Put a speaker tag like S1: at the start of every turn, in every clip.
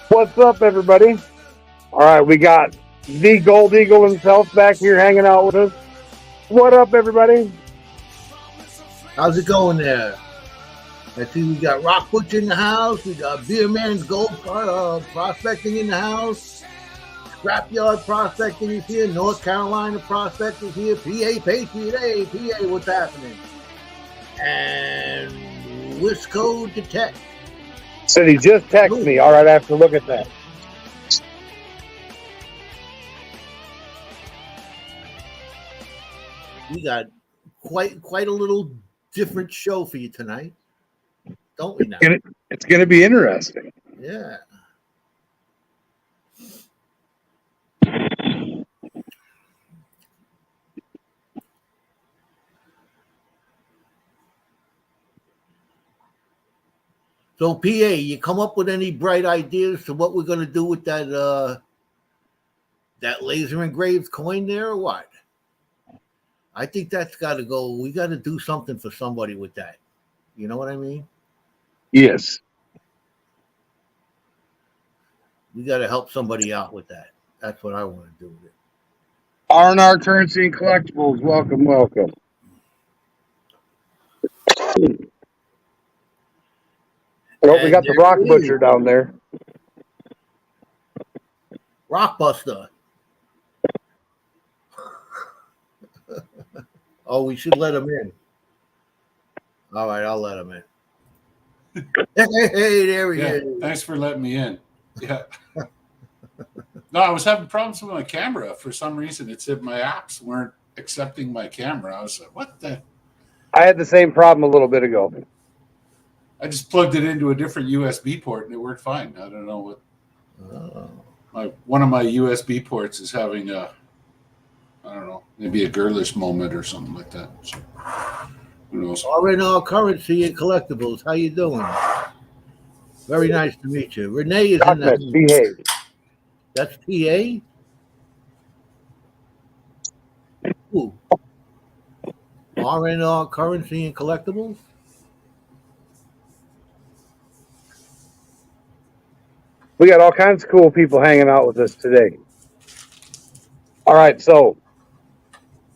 S1: What's up, everybody? All right, we got the Gold Eagle himself back here hanging out with us. What up, everybody?
S2: How's it going there? I see we got Rock Butcher in the house. We got Beer Man's Gold Prospecting in the house. Scrapyard Prospecting is here. North Carolina Prospect is here. PA Patriot. Hey, PA, what's happening? And Wisco Detect.
S1: Said he just texted me. All right, I have to look at that.
S2: We got quite a little different show for you tonight, don't we now?
S1: It's going to be interesting.
S2: Yeah. So, PA, you come up with any bright ideas to what we're going to do with that laser engraved coin there, or what? I think that's got to go. We got to do something for somebody with that. You know what I mean?
S1: Yes.
S2: We got to help somebody out with that. That's what I want to do with it.
S1: R&R Currency and Collectibles, welcome, welcome. Oh, we got the Rock Butcher down there.
S2: Rockbuster. Oh, we should let him in. All right, I'll let him in. Hey, there he is.
S3: Thanks for letting me in. Yeah. No, I was having problems with my camera. For some reason, it said my apps weren't accepting my camera. I was like, what the?
S1: I had the same problem a little bit ago.
S3: I just plugged it into a different USB port and it worked fine. I don't know what. One of my USB ports is having I don't know, maybe a girlish moment or something like that. So, who knows?
S2: R&R Currency and Collectibles. How you doing? Very nice to meet you. Renee is in the house. That's PA? Ooh. R&R Currency and Collectibles?
S1: We got all kinds of cool people hanging out with us today. All right, so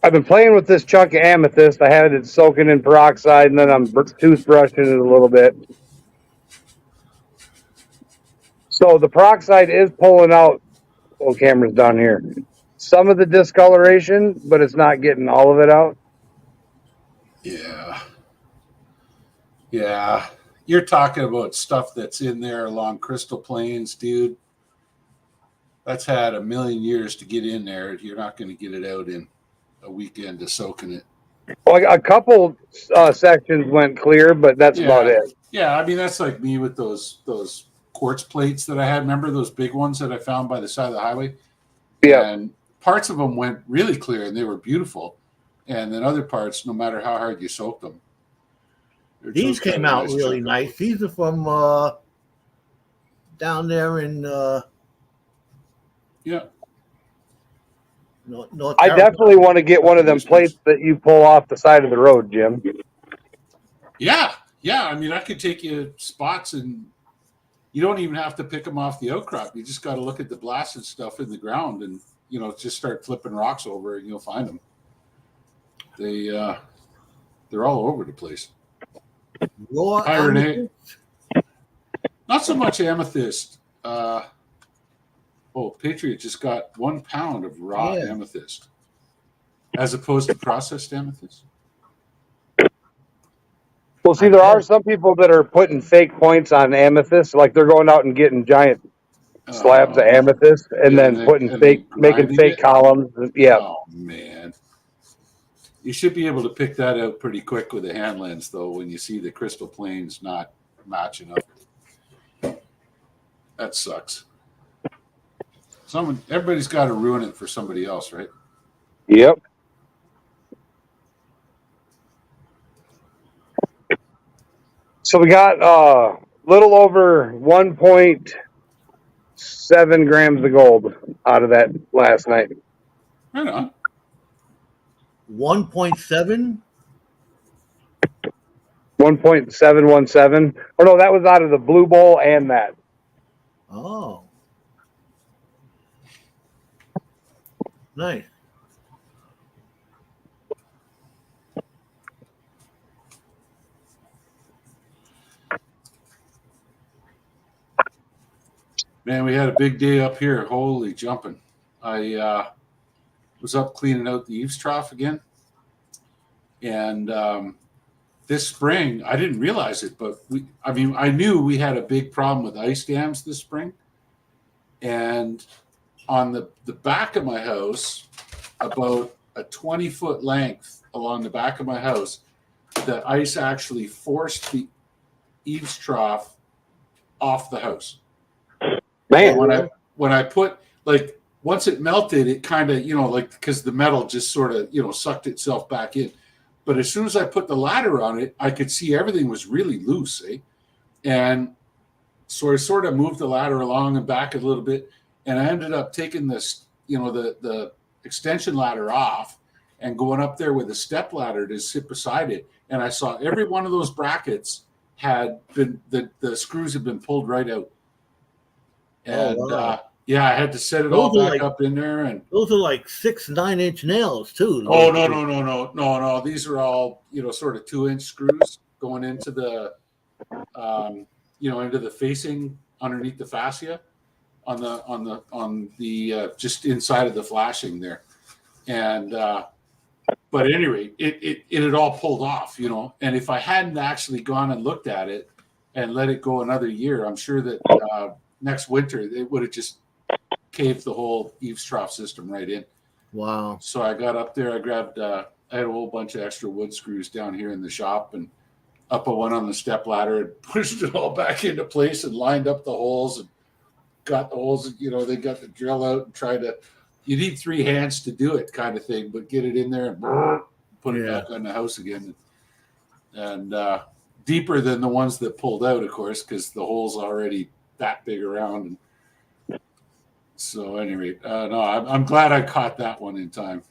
S1: I've been playing with this chunk of amethyst. I had it soaking in peroxide, and then I'm toothbrushing it a little bit. So the peroxide is pulling out, camera's down here, some of the discoloration, but it's not getting all of it out.
S3: Yeah. You're talking about stuff that's in there along Crystal Plains, dude. That's had a million years to get in there. You're not going to get it out in a weekend of soaking it.
S1: Well, a couple sections went clear, but that's about it.
S3: Yeah, I mean, that's like me with those quartz plates that I had. Remember those big ones that I found by the side of the highway?
S1: Yeah.
S3: And parts of them went really clear and they were beautiful. And then other parts, no matter how hard you soaked them.
S2: These came out really nice. These are from down there in North
S1: I definitely want to get one of them plates that you pull off the side of the road, Jim.
S3: Yeah. I mean, I could take you spots and you don't even have to pick them off the outcrop. You just got to look at the blasted stuff in the ground and, just start flipping rocks over and you'll find them. They're all over the place. Hi, Renee. Not so much amethyst. Patriot just got 1 pound of raw amethyst as opposed to processed amethyst.
S1: Well, see, there are some people that are putting fake points on amethyst, like they're going out and getting giant slabs of amethyst and then making fake columns. Yeah.
S3: Oh, man. You should be able to pick that out pretty quick with a hand lens, though, when you see the Crystal Plains not matching up. That sucks. Everybody's got to ruin it for somebody else, right?
S1: Yep. So we got a little over 1.7 grams of gold out of that last night.
S3: Right on.
S2: 1.7?
S1: 1.717. Oh no, that was out of the Blue Bowl and that.
S2: Oh, nice.
S3: Man, we had a big day up here. Holy jumping. I was up cleaning out the eaves trough again. And this spring, I didn't realize it, but I knew we had a big problem with ice dams this spring. And on the back of my house, about a 20-foot length along the back of my house, the ice actually forced the eaves trough off the house.
S1: Man,
S3: when I put, like, once it melted, it kind of, like, because the metal just sort of, sucked itself back in. But as soon as I put the ladder on it, I could see everything was really loose, eh? And so I sort of moved the ladder along and back a little bit, and I ended up taking this, the extension ladder off and going up there with a step ladder to sit beside it. And I saw every one of those brackets had been, the screws had been pulled right out. And
S2: wow.
S3: yeah, I had to set it all back up in there. And
S2: those are like 6 9-inch nails too.
S3: oh no! These are all sort of 2-inch screws going into the into the facing underneath the fascia on the just inside of the flashing there. And but at any rate, it had all pulled off, And if I hadn't actually gone and looked at it and let it go another year, I'm sure that next winter it would have just caved the whole eaves trough system right in.
S2: Wow.
S3: So I got up there, I grabbed I had a whole bunch of extra wood screws down here in the shop, and up I went on the step ladder and pushed it all back into place and lined up the holes and got the holes, they got the drill out and tried to, you need 3 hands to do it kind of thing, but get it in there and put it back on the house again. And deeper than the ones that pulled out, of course, because the hole's already that big around. And so anyway, no, I'm glad I caught that one in time,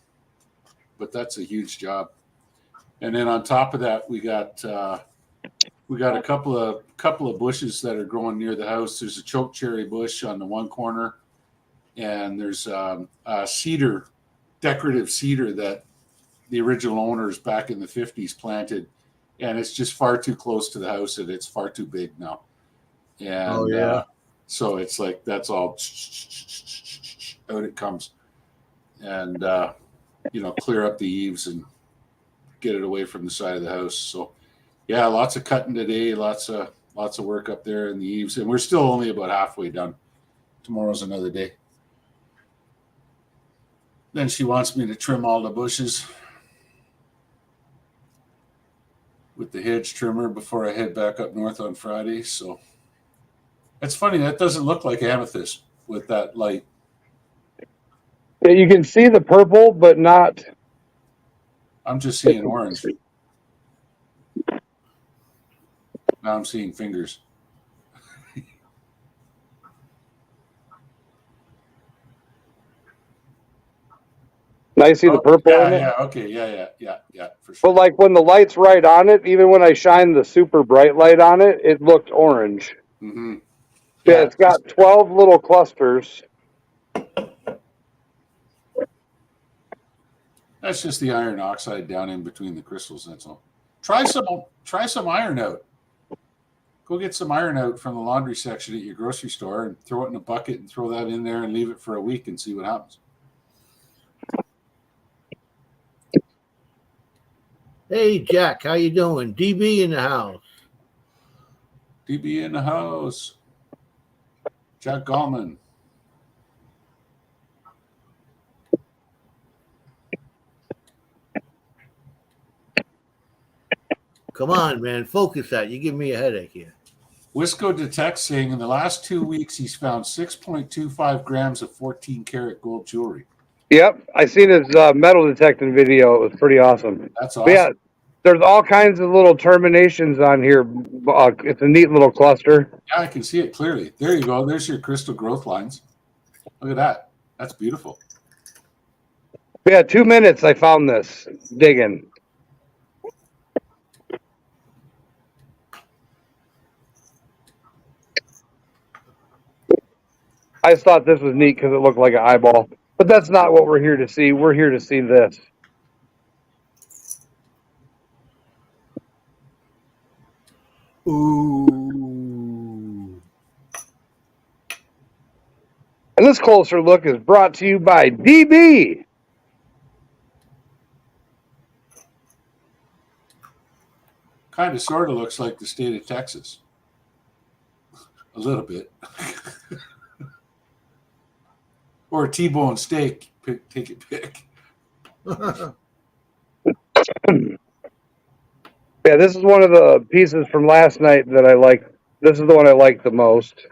S3: but that's a huge job. And then on top of that, we got a couple of bushes that are growing near the house. There's a choke cherry bush on the one corner, and there's a cedar, decorative cedar that the original owners back in the 50s planted, and it's just far too close to the house, and it's far too big now. And so it's like that's all out it comes, and clear up the eaves and get it away from the side of the house. So yeah, lots of cutting today, lots of work up there in the eaves, and we're still only about halfway done. Tomorrow's another day. Then she wants me to trim all the bushes with the hedge trimmer before I head back up north on Friday. So it's funny, that doesn't look like amethyst with that light.
S1: Yeah, you can see the purple, but not.
S3: I'm just seeing orange. Now I'm seeing fingers.
S1: Now you see the purple in it?
S3: Yeah, okay, yeah, for sure.
S1: But like when the light's right on it, even when I shine the super bright light on it, it looked orange.
S3: Mm-hmm.
S1: Yeah, it's got 12 little clusters.
S3: That's just the iron oxide down in between the crystals, that's all. Try some iron out. Go get some iron out from the laundry section at your grocery store and throw it in a bucket and throw that in there and leave it for a week and see what happens.
S2: Hey, Jack, how you doing? DB in the house.
S3: DB in the house. Jack Gallman.
S2: Come on, man. Focus that. You give me a headache here.
S3: Wisco detects saying in the last 2 weeks he's found 6.25 grams of 14-karat gold jewelry.
S1: Yep, I seen his metal detecting video. It was pretty awesome.
S3: That's awesome.
S1: But yeah, there's all kinds of little terminations on here. It's a neat little cluster.
S3: Yeah, I can see it clearly. There you go. There's your crystal growth lines. Look at that. That's beautiful.
S1: Yeah, 2 minutes I found this digging. I just thought this was neat because it looked like an eyeball. But that's not what we're here to see. We're here to see this.
S2: Ooh.
S1: And this closer look is brought to you by DB.
S3: Kind of sort of looks like the state of Texas. A little bit. Or a T-bone steak. Take it pick.
S1: Yeah, this is one of the pieces from last night that I like. This is the one I like the most.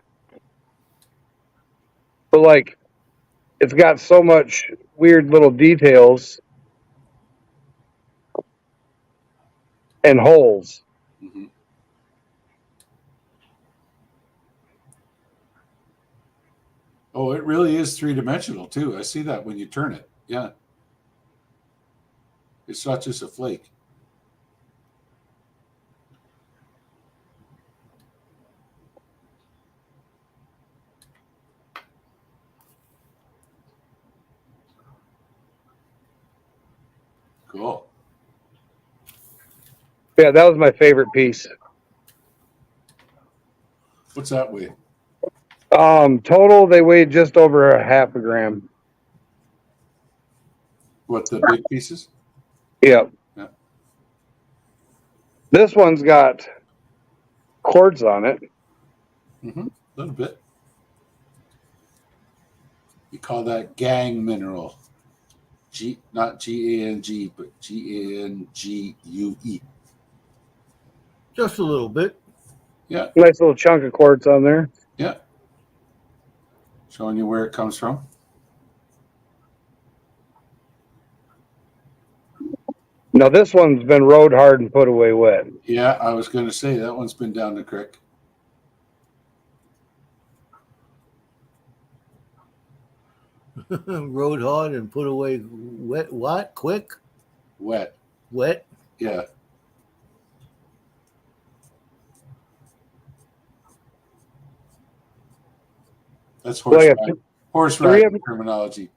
S1: But like, it's got so much weird little details and holes.
S3: Mm-hmm. Oh, it really is three-dimensional too. I see that when you turn it. Yeah. It's not just a flake. Cool.
S1: Yeah, that was my favorite piece.
S3: What's that weigh?
S1: Total, they weighed just over a half a gram.
S3: What, the big pieces?
S1: Yep.
S3: Yeah.
S1: This one's got quartz on it.
S3: Mm-hmm. A little bit. You call that gang mineral. Not G-A-N-G, but G-A-N-G-U-E.
S2: Just a little bit.
S3: Yeah.
S1: Nice little chunk of quartz on there.
S3: Yeah. Showing you where it comes from.
S1: Now this one's been rode hard and put away wet.
S3: Yeah, I was going to say that one's been down the creek.
S2: Rode hard and put away wet. What? Quick?
S3: Wet.
S2: Wet?
S3: Yeah. That's horse riding terminology.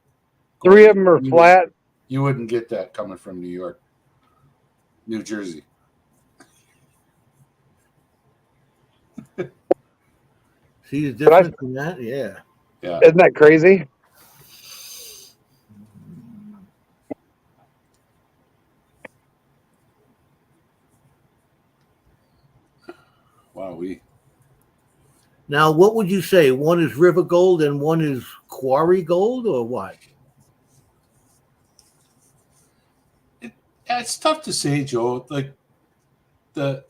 S1: Three of them are flat.
S3: You wouldn't get that coming from New York, New Jersey.
S2: See the difference in that? Yeah.
S3: Yeah.
S1: Isn't that crazy?
S3: Wow,
S2: Now, what would you say? One is river gold and one is quarry gold, or what?
S3: It's tough to say, Joe. Like that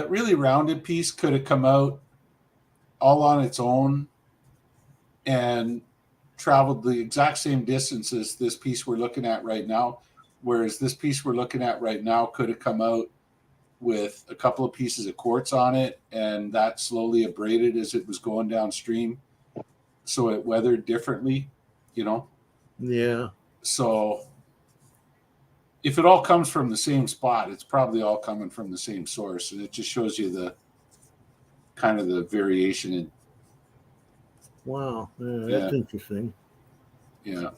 S3: really rounded piece could have come out all on its own and traveled the exact same distance as this piece we're looking at right now. Whereas this piece we're looking at right now could have come out with a couple of pieces of quartz on it, and that slowly abraded as it was going downstream. So it weathered differently, you know?
S2: Yeah.
S3: So if it all comes from the same spot, it's probably all coming from the same source. And it just shows you the kind of the variation in.
S2: Wow. Yeah, that's interesting.
S3: Yeah.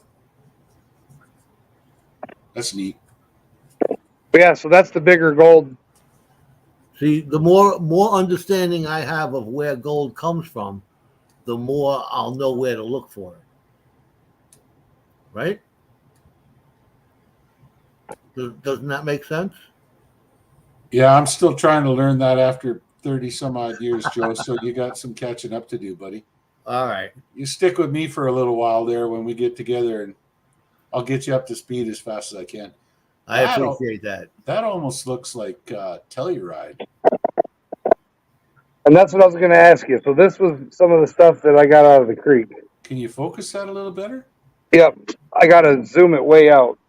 S3: That's neat.
S1: Yeah, so that's the bigger gold.
S2: See, the more understanding I have of where gold comes from, the more I'll know where to look for it. Right? Doesn't that make sense?
S3: Yeah, I'm still trying to learn that after 30 some odd years, Joe. So you got some catching up to do, buddy.
S2: All right.
S3: You stick with me for a little while there when we get together, and I'll get you up to speed as fast as I can.
S2: I appreciate that.
S3: That almost looks like Telluride.
S1: And that's what I was going to ask you. So this was some of the stuff that I got out of the creek.
S3: Can you focus that a little better?
S1: Yep. I got to zoom it way out.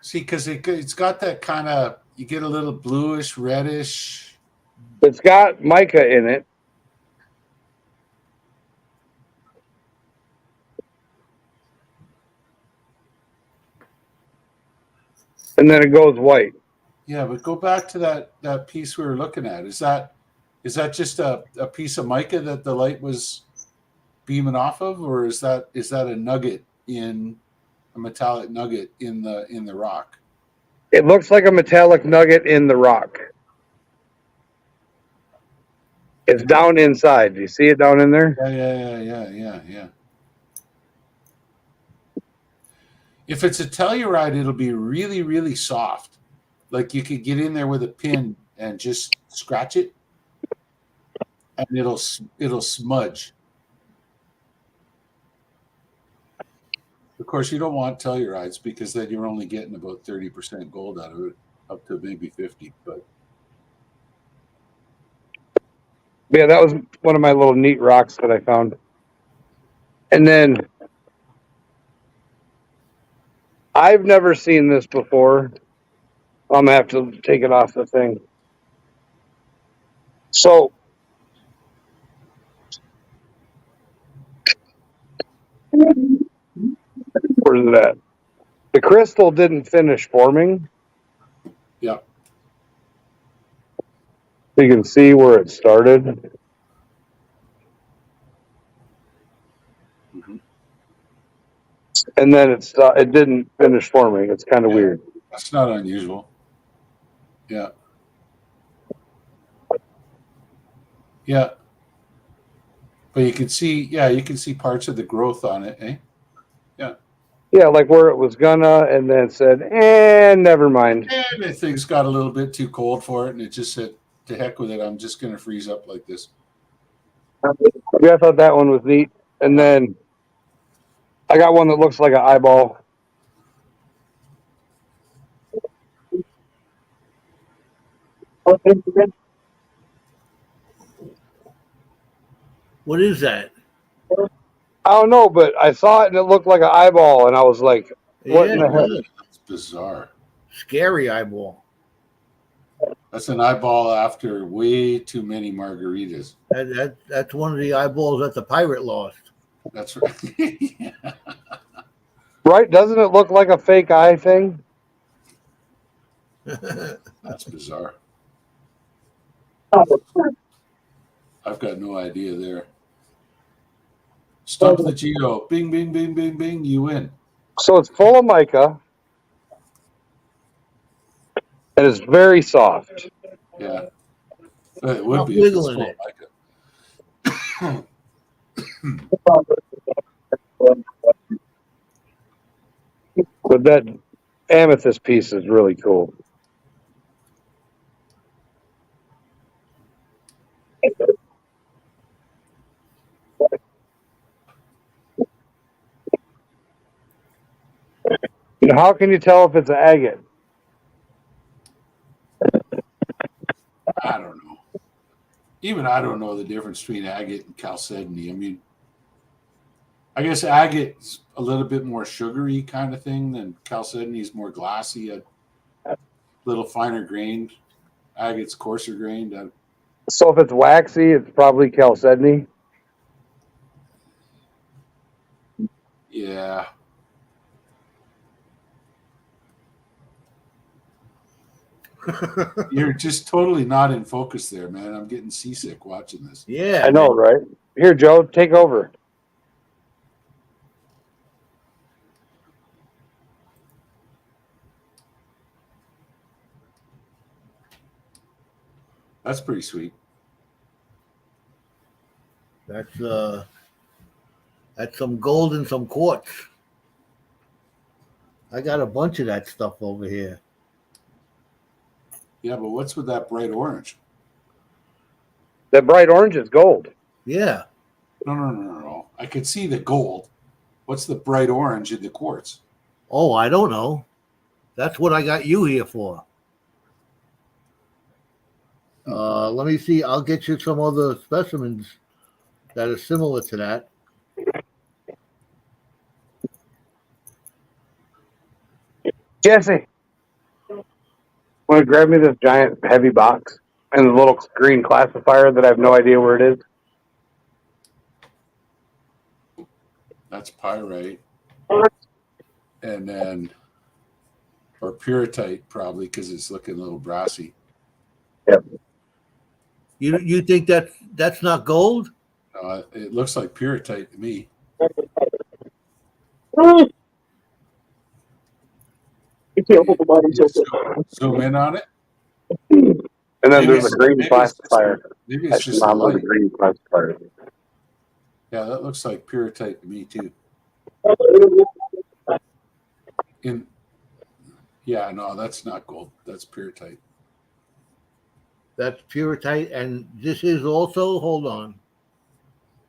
S3: See, because it's got that kind of, you get a little bluish, reddish.
S1: It's got mica in it. and then it goes white.
S3: Yeah, but go back to that piece we were looking at. Is that just a piece of mica that the light was beaming off of, or is that a nugget in a metallic nugget in the rock?
S1: It looks like a metallic nugget in the rock. It's down inside. Do you see it down in there?
S3: Yeah. If it's a Telluride, it'll be really, really soft. Like you could get in there with a pin and just scratch it, and it'll smudge. Of course, you don't want Tellurides because then you're only getting about 30% gold out of it, up to maybe 50. But
S1: Yeah, that was one of my little neat rocks that I found. And then I've never seen this before. I'm gonna have to take it off the thing. So where's it at? The crystal didn't finish forming.
S3: yeah,
S1: You can see where it started.
S3: mm-hmm.
S1: And then it didn't finish forming. It's kind of weird.
S3: That's not unusual. Yeah. Yeah. But you can see parts of the growth on it, eh? Yeah.
S1: Yeah, like where it was gonna, and then said, never mind.
S3: And the things got a little bit too cold for it, and it just said, to heck with it, I'm just going to freeze up like this.
S1: Yeah, I thought that one was neat. And then I got one that looks like an eyeball.
S2: What is that?
S1: I don't know, but I saw it and it looked like an eyeball, and I was like, "What in the heck?"
S3: It's bizarre.
S2: Scary eyeball.
S3: That's an eyeball after way too many margaritas.
S2: That's one of the eyeballs that the pirate lost.
S3: That's right. Yeah.
S1: Right? Doesn't it look like a fake eye thing?
S3: That's bizarre. I've got no idea there. Stump the Geo. Bing, bing, bing, bing, bing. You win.
S1: So it's full of mica, and it's very soft.
S3: Yeah. It would
S2: Not
S3: be. If it's
S2: wiggling
S3: full
S2: it.
S3: of mica.
S1: But that amethyst piece is really cool. How can you tell if it's an agate?
S3: I don't know. Even I don't know the difference between agate and chalcedony. I mean, I guess agate's a little bit more sugary kind of thing than chalcedony is more glassy, a little finer grained. Agate's coarser grained.
S1: So if it's waxy, it's probably chalcedony.
S3: Yeah. You're just totally not in focus there, man. I'm getting seasick watching this.
S2: Yeah,
S1: I know, right? Here, Joe, take over.
S3: That's pretty sweet.
S2: That's some gold and some quartz. I got a bunch of that stuff over here.
S3: Yeah, but what's with that bright orange?
S1: That bright orange is gold.
S2: Yeah.
S3: No. I could see the gold. What's the bright orange in the quartz?
S2: Oh, I don't know. That's what I got you here for. Let me see. I'll get you some other specimens that are similar to that.
S1: Jesse, want to grab me this giant heavy box and the little green classifier that I have no idea where it is?
S3: That's pyrite. And then or pyrrhotite probably because it's looking a little brassy.
S1: Yep.
S2: You think that's not gold?
S3: It looks like pyrrhotite to me. Zoom in on it.
S1: And then
S3: Maybe
S1: there's a green
S3: maybe
S1: classifier.
S3: maybe it's just a
S1: Mom with a
S3: light.
S1: green classifier.
S3: Yeah, that looks like pyrrhotite to me too. Yeah, no, that's not gold. That's pyrrhotite.
S2: That's pyrrhotite, and this is also. Hold on.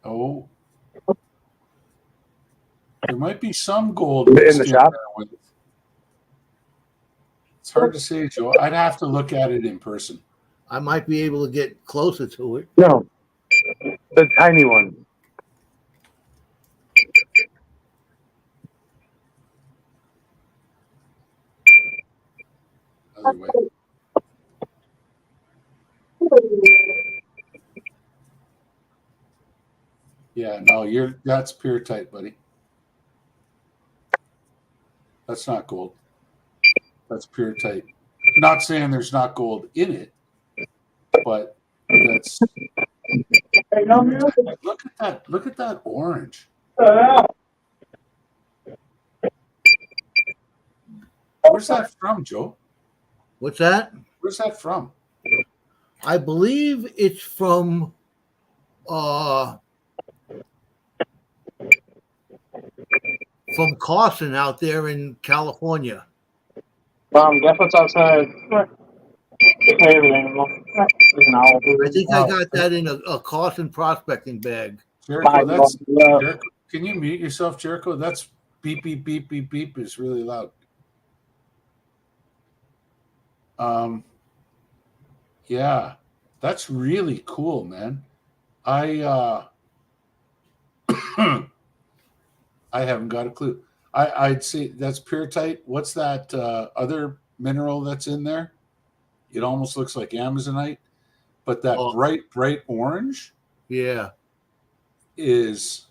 S3: Oh, there might be some gold
S1: In
S3: mixed
S1: the
S3: in
S1: shop?
S3: there with. It's hard to say, Joe. I'd have to look at it in person.
S2: I might be able to get closer to it.
S1: No, the tiny one.
S3: Other way. Yeah, no, that's pyrrhotite, buddy. That's not gold. That's pyrrhotite. Not saying there's not gold in it, but that's look at that. Look at that orange. Where's that from, Joe?
S2: What's that?
S3: Where's that from?
S2: I believe it's from Carson out there in California.
S4: Guess what's outside? Everything.
S2: I think I got that in a Carson prospecting bag.
S3: Jericho, Jericho. Can you mute yourself, Jericho? That's beep beep beep beep beep is really loud. Yeah, that's really cool, man. I I haven't got a clue. I'd say that's pyrrhotite. What's that other mineral that's in there? It almost looks like Amazonite, but that bright orange,
S2: yeah,
S3: that's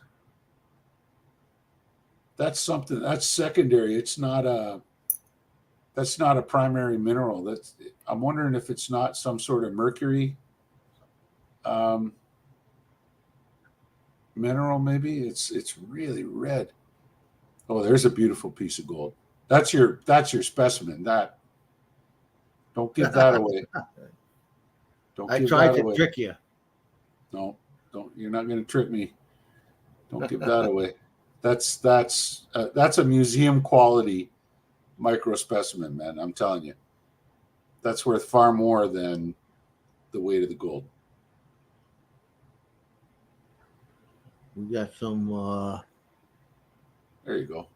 S3: something that's secondary. That's not a primary mineral. I'm wondering if it's not some sort of mercury mineral. Maybe it's really red. Oh, there's a beautiful piece of gold. That's your specimen. Don't give that away.
S2: I tried to trick you.
S3: No, don't. You're not going to trick me. Don't give that away. That's a museum quality micro specimen, man. I'm telling you, that's worth far more than the weight of the gold.
S2: We got some.
S3: There you go.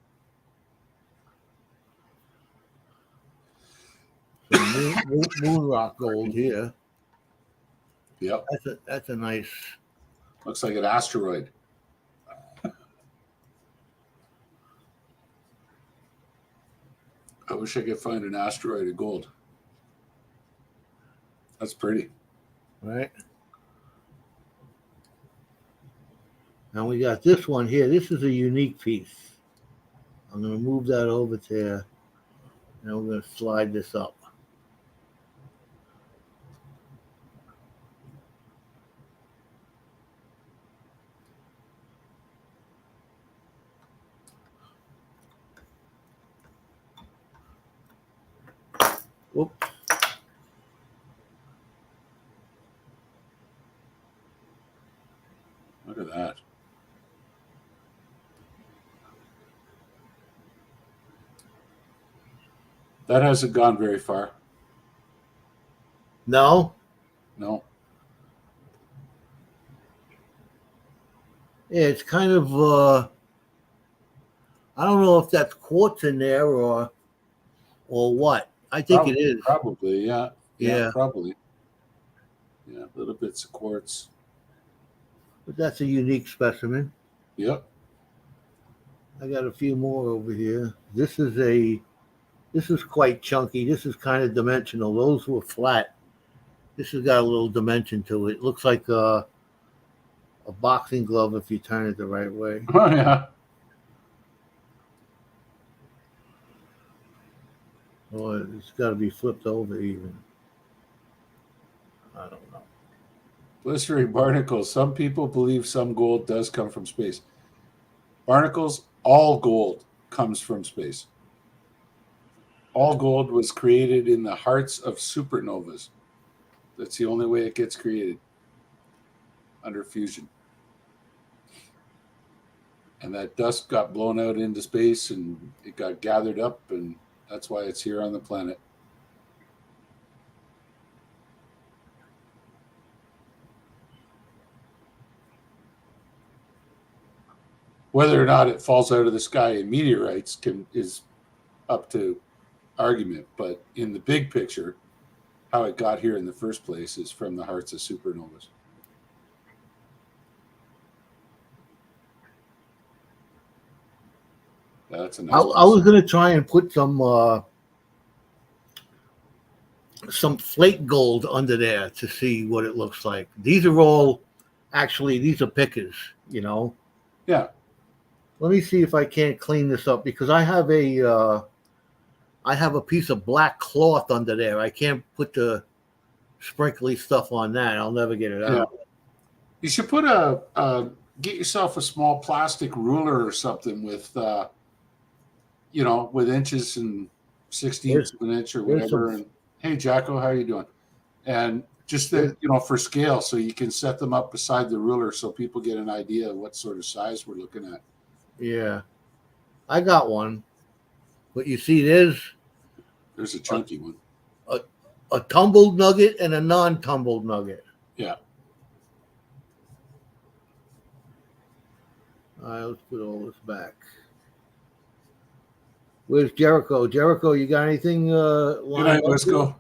S2: Some moon rock gold here.
S3: Yep.
S2: That's a nice.
S3: Looks like an asteroid. I wish I could find an asteroid of gold. That's pretty.
S2: Right. Now we got this one here. This is a unique piece. I'm going to move that over there, and we're going to slide this up. Whoops.
S3: Look at that. That hasn't gone very far.
S2: No?
S3: No.
S2: Yeah, it's kind of, I don't know if that's quartz in there or what. I think it is.
S3: Probably, yeah.
S2: Yeah.
S3: Probably. Yeah, little bits of quartz.
S2: But that's a unique specimen.
S3: Yep.
S2: I got a few more over here. This is quite chunky. This is kind of dimensional. Those were flat. This has got a little dimension to it. It looks like a boxing glove if you turn it the right way.
S3: Oh, yeah.
S2: Or it's got to be flipped over even. I don't know.
S3: Blistering barnacles. Some people believe some gold does come from space. Barnacles, all gold comes from space. All gold was created in the hearts of supernovas. That's the only way it gets created, under fusion. And that dust got blown out into space and it got gathered up, and that's why it's here on the planet. Whether or not it falls out of the sky in meteorites is up to argument, but in the big picture, how it got here in the first place is from the hearts of supernovas. That's a nice
S2: I was going to try and put some flake gold under there to see what it looks like. These are all, actually, these are pickers, you know.
S3: Yeah.
S2: Let me see if I can't clean this up, because I have a piece of black cloth under there. I can't put the sprinkly stuff on that. I'll never get it out.
S3: You should put get yourself a small plastic ruler or something with, with inches and 16ths of an inch or whatever. And hey, Jacko, how are you doing? And just that, for scale, so you can set them up beside the ruler so people get an idea of what sort of size we're looking at.
S2: Yeah, I got one, but you see, there's
S3: a chunky one,
S2: a tumbled nugget and a non-tumbled nugget.
S3: Yeah.
S2: All right, let's put all this back. Where's Jericho? Jericho, you got anything?
S3: Good night, let's go.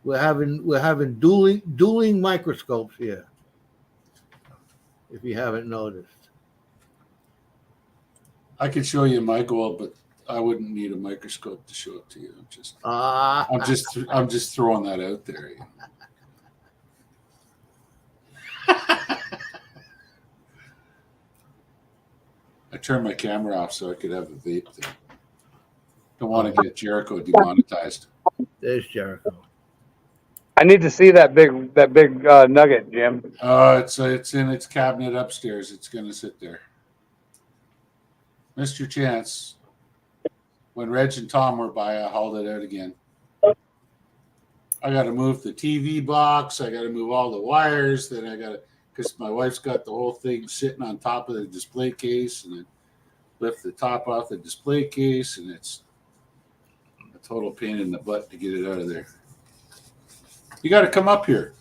S2: We're having dueling microscopes here. If you haven't noticed.
S3: I could show you my gold, but I wouldn't need a microscope to show it to you. I'm just throwing that out there. I turned my camera off so I could have a vape there. Don't want to get Jericho demonetized.
S2: There's Jericho.
S1: I need to see that big nugget, Jim.
S3: It's in its cabinet upstairs. It's going to sit there. Missed your chance. When Reg and Tom were by, I hauled it out again. I got to move the TV box. I got to move all the wires. Then because my wife's got the whole thing sitting on top of the display case, and then lift the top off the display case, and it's a total pain in the butt to get it out of there. You got to come up here.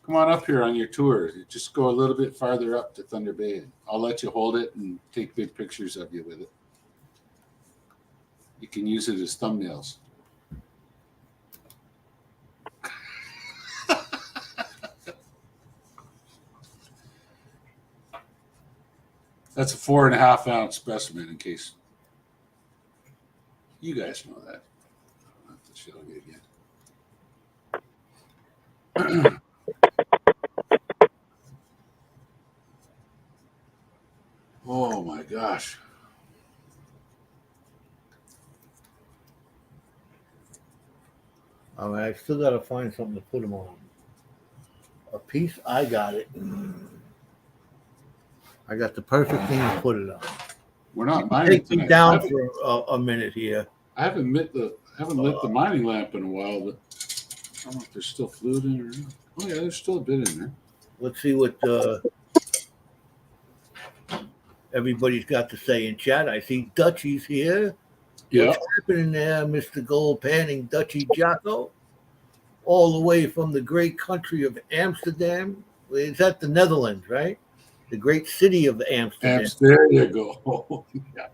S3: Come on up here on your tour. You just go a little bit farther up to Thunder Bay. I'll let you hold it and take big pictures of you with it. You can use it as thumbnails. That's a 4.5 ounce specimen, in case you guys know that. I'll have to show you again. Oh my gosh.
S2: I mean, I still got to find something to put them on. A piece, I got it. I got the perfect thing to put it on.
S3: We're not mining.
S2: Take me down for a minute here.
S3: I haven't lit the mining lamp in a while, but I don't know if there's still fluid in it or not. Oh yeah, there's still a bit in there.
S2: Let's see what everybody's got to say in chat. I see Dutchie's here.
S3: Yeah.
S2: What's happening there, Mr. Gold Panning Dutchie Jacko? All the way from the great country of Amsterdam. Is that the Netherlands, right? The great city of Amsterdam.
S3: There you go. Yeah.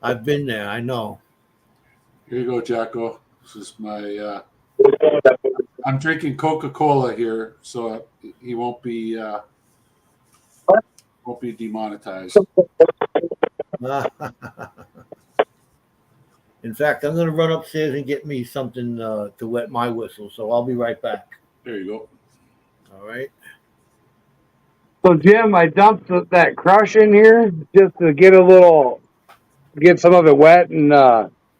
S2: I've been there. I know.
S3: Here you go, Jacko. This is my. I'm drinking Coca-Cola here, so he won't be demonetized.
S2: In fact, I'm going to run upstairs and get me something to wet my whistle. So I'll be right back.
S3: There you go.
S2: All right.
S1: So, Jim, I dumped that crush in here just to get a little get some of it wet and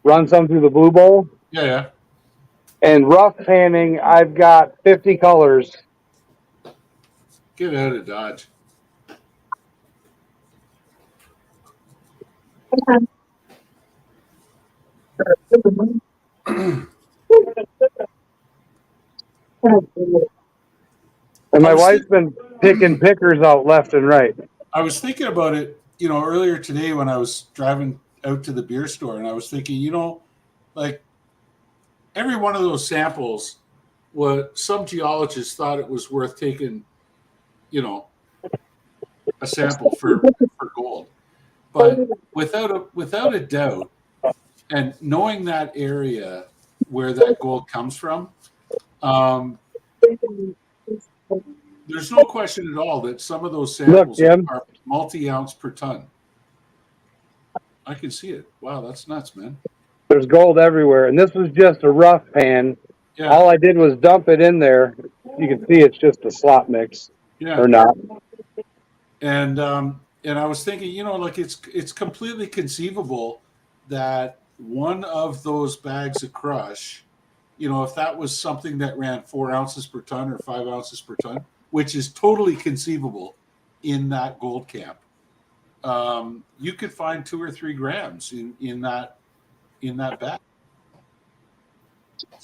S1: run some through the blue bowl.
S3: Yeah.
S1: And rough panning, I've got 50 colors.
S3: Get out of Dodge.
S1: And my wife's been picking pickers out left and right.
S3: I was thinking about it, earlier today when I was driving out to the beer store, and I was thinking, like every one of those samples, what some geologists thought it was worth taking, a sample for gold. But without a doubt, and knowing that area where that gold comes from, there's no question at all that some of those samples are multi-ounce per ton. I can see it. Wow, that's nuts, man.
S1: There's gold everywhere. And this was just a rough pan. Yeah. All I did was dump it in there. You can see it's just a slop mix. Yeah. Or not.
S3: And I was thinking, like it's completely conceivable that one of those bags of crush, if that was something that ran 4 ounces per ton or 5 ounces per ton, which is totally conceivable in that gold camp, you could find 2 or 3 grams in that bag.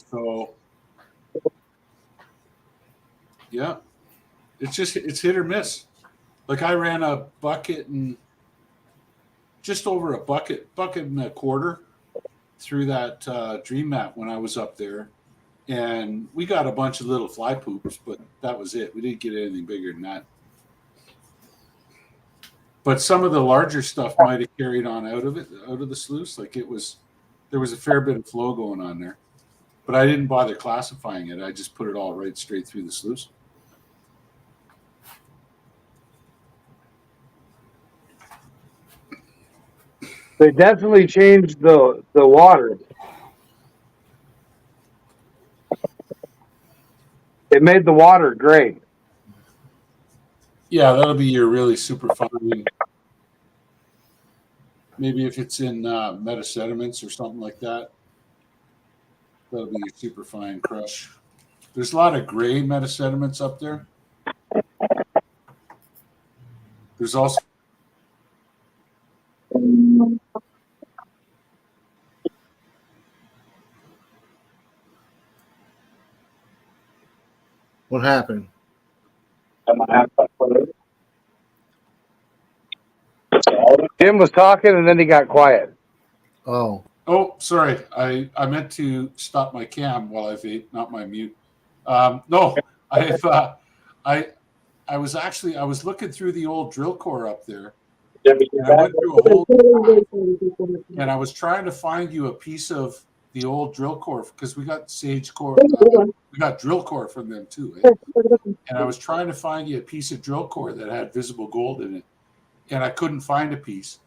S3: So, yeah, it's hit or miss. Like I ran a bucket and just over a bucket and a quarter through that dream map when I was up there. And we got a bunch of little fly poops, but that was it. We didn't get anything bigger than that. But some of the larger stuff might have carried on out of the sluice. Like there was a fair bit of flow going on there. But I didn't bother classifying it. I just put it all right straight through the sluice.
S1: They definitely changed the water. It made the water gray.
S3: Yeah, that'll be your really super fine. Maybe if it's in metasediments or something like that, that'll be your super fine crush. There's a lot of gray metasediments up there. There's also
S2: What happened?
S1: Jim was talking and then he got quiet.
S2: Oh,
S3: sorry. I meant to stop my cam while I vape, not my mute. No, I was looking through the old drill core up there. And I went through a whole and I was trying to find you a piece of the old drill core because we got sage core, we got drill core from them too. Eh? And I was trying to find you a piece of drill core that had visible gold in it, and I couldn't find a piece.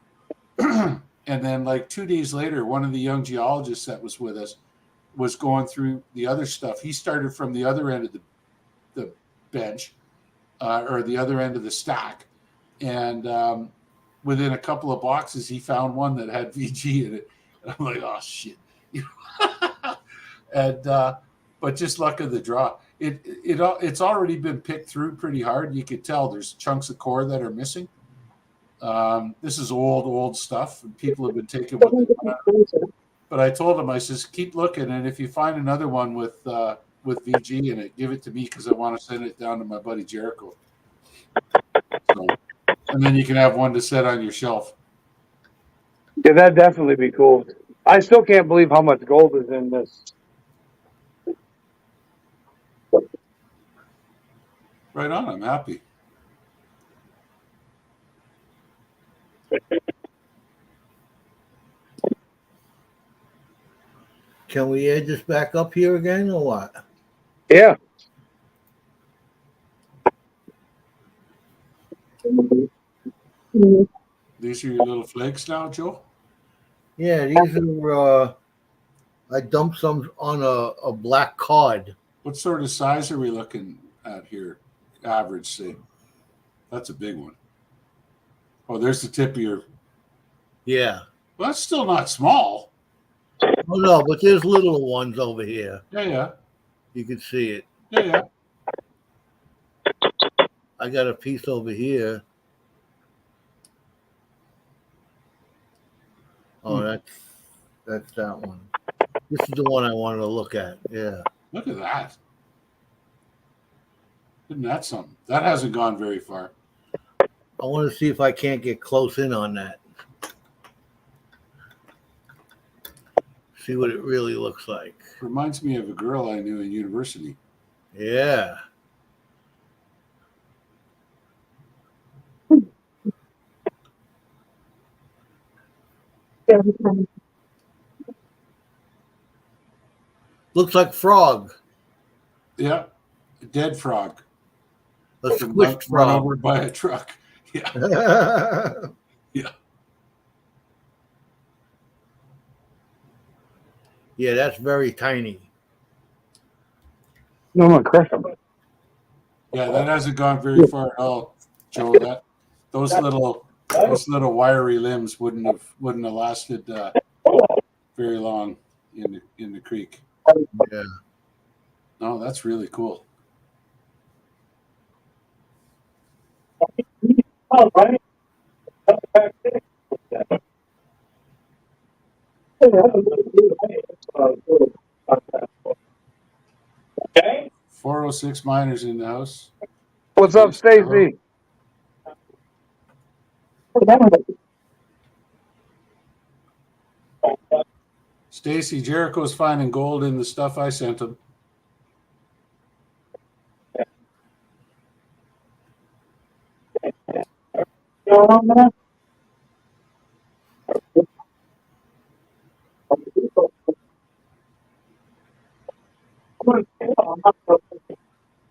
S3: And then, like 2 days later, one of the young geologists that was with us was going through the other stuff. He started from the other end of the bench, or the other end of the stack, and within a couple of boxes, he found one that had VG in it. And I'm like, oh shit! And but just luck of the draw. It's already been picked through pretty hard. You could tell there's chunks of core that are missing. This is old stuff, and people have been taking what they want. But I told him, I says, keep looking, and if you find another one with VG in it, give it to me because I want to send it down to my buddy Jericho. So, and then you can have one to set on your shelf.
S1: Yeah, that'd definitely be cool. I still can't believe how much gold is in this.
S3: Right on, I'm happy.
S2: can we add this back up here again or what?
S1: Yeah.
S3: These are your little flakes now, Joe?
S2: Yeah, these are, I dumped some on a black card.
S3: What sort of size are we looking at here? Average, say. That's a big one. Oh, there's the tip of your...
S2: Yeah.
S3: Well, that's still not small.
S2: Oh no, but there's little ones over here.
S3: Yeah.
S2: You can see it.
S3: Yeah.
S2: I got a piece over here. Oh, that's that one. This is the one I wanted to look at. Yeah.
S3: Look at that. Isn't that something? That hasn't gone very far.
S2: I want to see if I can't get close in on that. See what it really looks like.
S3: Reminds me of a girl I knew in university.
S2: Yeah. Looks like frog.
S3: Yeah. A dead frog.
S2: A
S3: Been
S2: squished
S3: run
S2: frog.
S3: over by a truck. Yeah. Yeah.
S2: Yeah, that's very tiny.
S1: No, I'm gonna crush them.
S3: Yeah, that hasn't gone very far at all, Joe. Those little wiry limbs wouldn't have lasted very long in the creek.
S2: Yeah.
S3: No, that's really cool.
S4: Okay.
S3: 406 miners in the house.
S1: What's up, Stacy?
S3: Stacy, Jericho's finding gold in the stuff I sent him.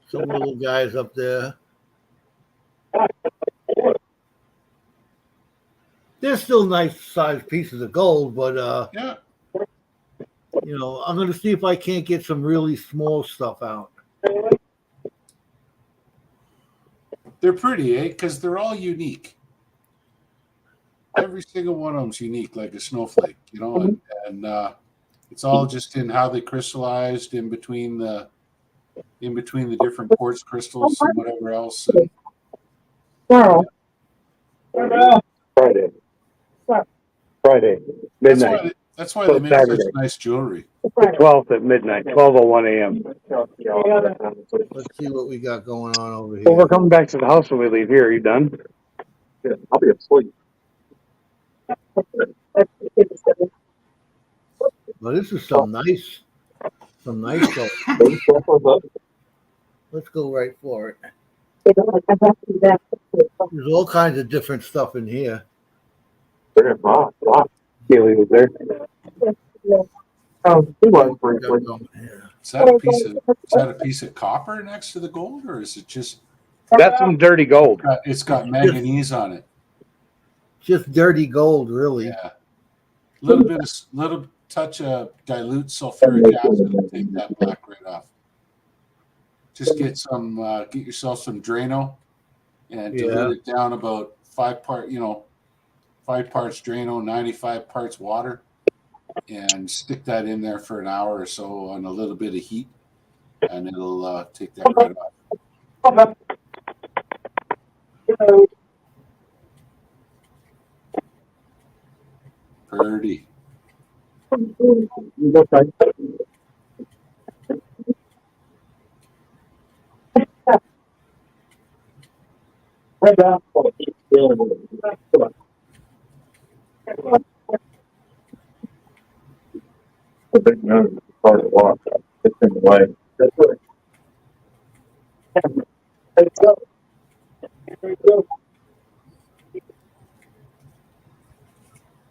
S2: Some little guys up there. They're still nice sized pieces of gold, but
S3: Yeah.
S2: you know, I'm gonna see if I can't get some really small stuff out.
S3: They're pretty, eh? Because they're all unique. Every single one of them's unique, like a snowflake, you know, and it's all just in how they crystallized in between the different quartz crystals and whatever else. And,
S1: Friday, midnight.
S3: that's why they make such nice jewelry.
S1: The 12th at midnight, 12:01 a.m.
S2: Let's see what we got going on over here.
S1: Well, we're coming back to the house when we leave here. Are you done? Yeah, I'll be asleep.
S2: Well, this is some nice stuff. Let's go right for it. There's all kinds of different stuff in here.
S1: Keely was there. Oh, he was briefly.
S3: Is that a piece of copper next to the gold, or is it just?
S1: That's some dirty gold.
S3: It's got manganese on it.
S2: Just dirty gold, really.
S3: Yeah, little touch of dilute sulfuric acid will take that black right off. Just get yourself some Drano and dilute it down about 5 parts Drano, 95 parts water, and stick that in there for an hour or so on a little bit of heat, and it'll take that right off. Pretty.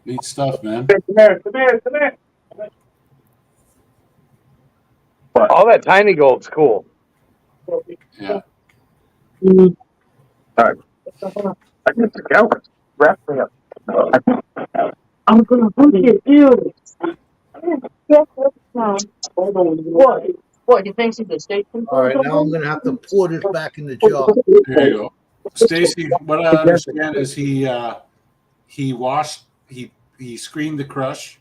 S3: Neat stuff, man.
S4: Come here.
S1: All that tiny gold's cool.
S3: Yeah.
S1: All right. I get the camera. Wrap me up.
S5: I'm gonna push it, you. What? You think she's a station?
S2: All right, now I'm gonna have to pour this back in the jar.
S3: There you go. Stacy, what I understand is he he screened the crush,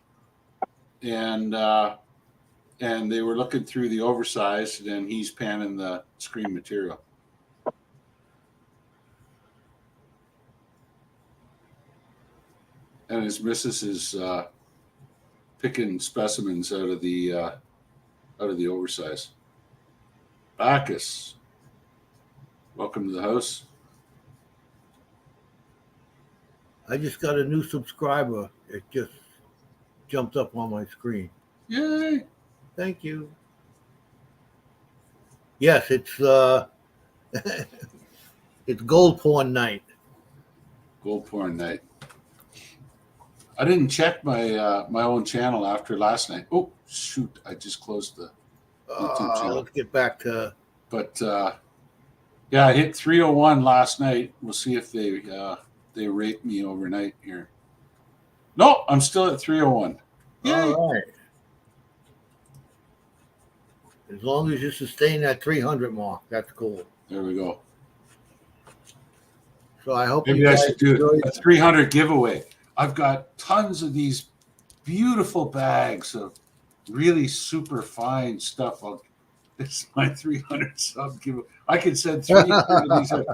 S3: and they were looking through the oversized, and he's panning the screen material. And his missus is picking specimens out of the oversize. Bacchus, welcome to the house.
S2: I just got a new subscriber. It just jumped up on my screen.
S3: Yay!
S2: Thank you. Yes, it's it's gold porn night.
S3: Gold porn night. I didn't check my my own channel after last night. Oh shoot! I just closed the YouTube channel.
S2: Let's get back to.
S3: But yeah, I hit 301 last night. We'll see if they rate me overnight here. No, I'm still at 301. Yay.
S2: All right. As long as you sustain that 300 mark, that's cool.
S3: There we go.
S2: So I hope
S3: Maybe
S2: you
S3: I
S2: guys
S3: should do
S2: enjoyed-
S3: a 300 giveaway. I've got tons of these beautiful bags of really super fine stuff. This is my 300 sub giveaway. I can send 300 of these out.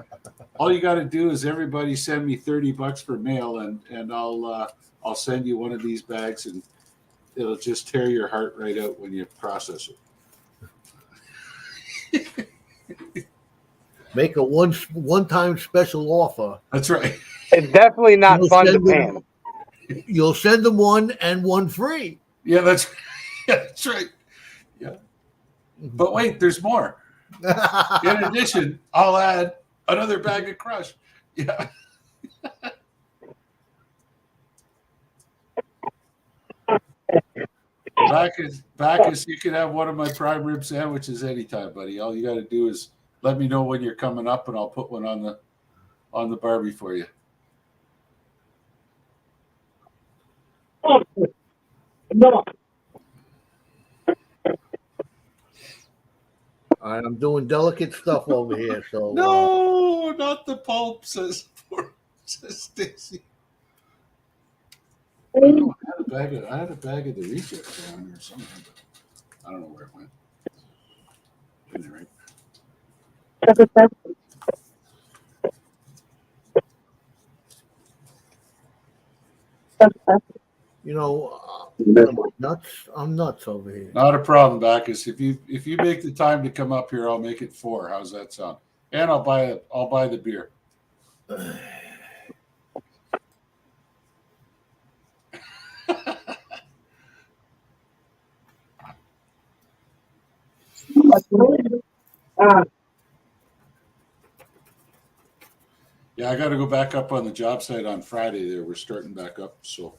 S3: All you got to do is everybody send me $30 for mail, and I'll send you one of these bags, and it'll just tear your heart right out when you process it.
S2: Make a one-time special offer.
S3: That's right.
S1: It's definitely not
S2: You'll
S1: fun to
S2: send them-
S1: pan.
S2: You'll send them one and one free.
S3: Yeah, that's right. Yeah. But wait, there's more. In addition, I'll add another bag of crush. Yeah. Bacchus, you can have one of my prime rib sandwiches anytime, buddy. All you got to do is let me know when you're coming up, and I'll put one on the Barbie for you.
S5: No.
S2: All right, I'm doing delicate stuff over here. So
S3: No, not the pulp, says Stacy. I had a bag of the reject down here somewhere, but I don't know where it went. Isn't it right?
S2: you know, nuts. I'm nuts over here.
S3: Not a problem, Bacchus. If you make the time to come up here, I'll make it 4. How's that sound? And I'll buy the beer. Yeah, I got to go back up on the job site on Friday. There, we're starting back up, so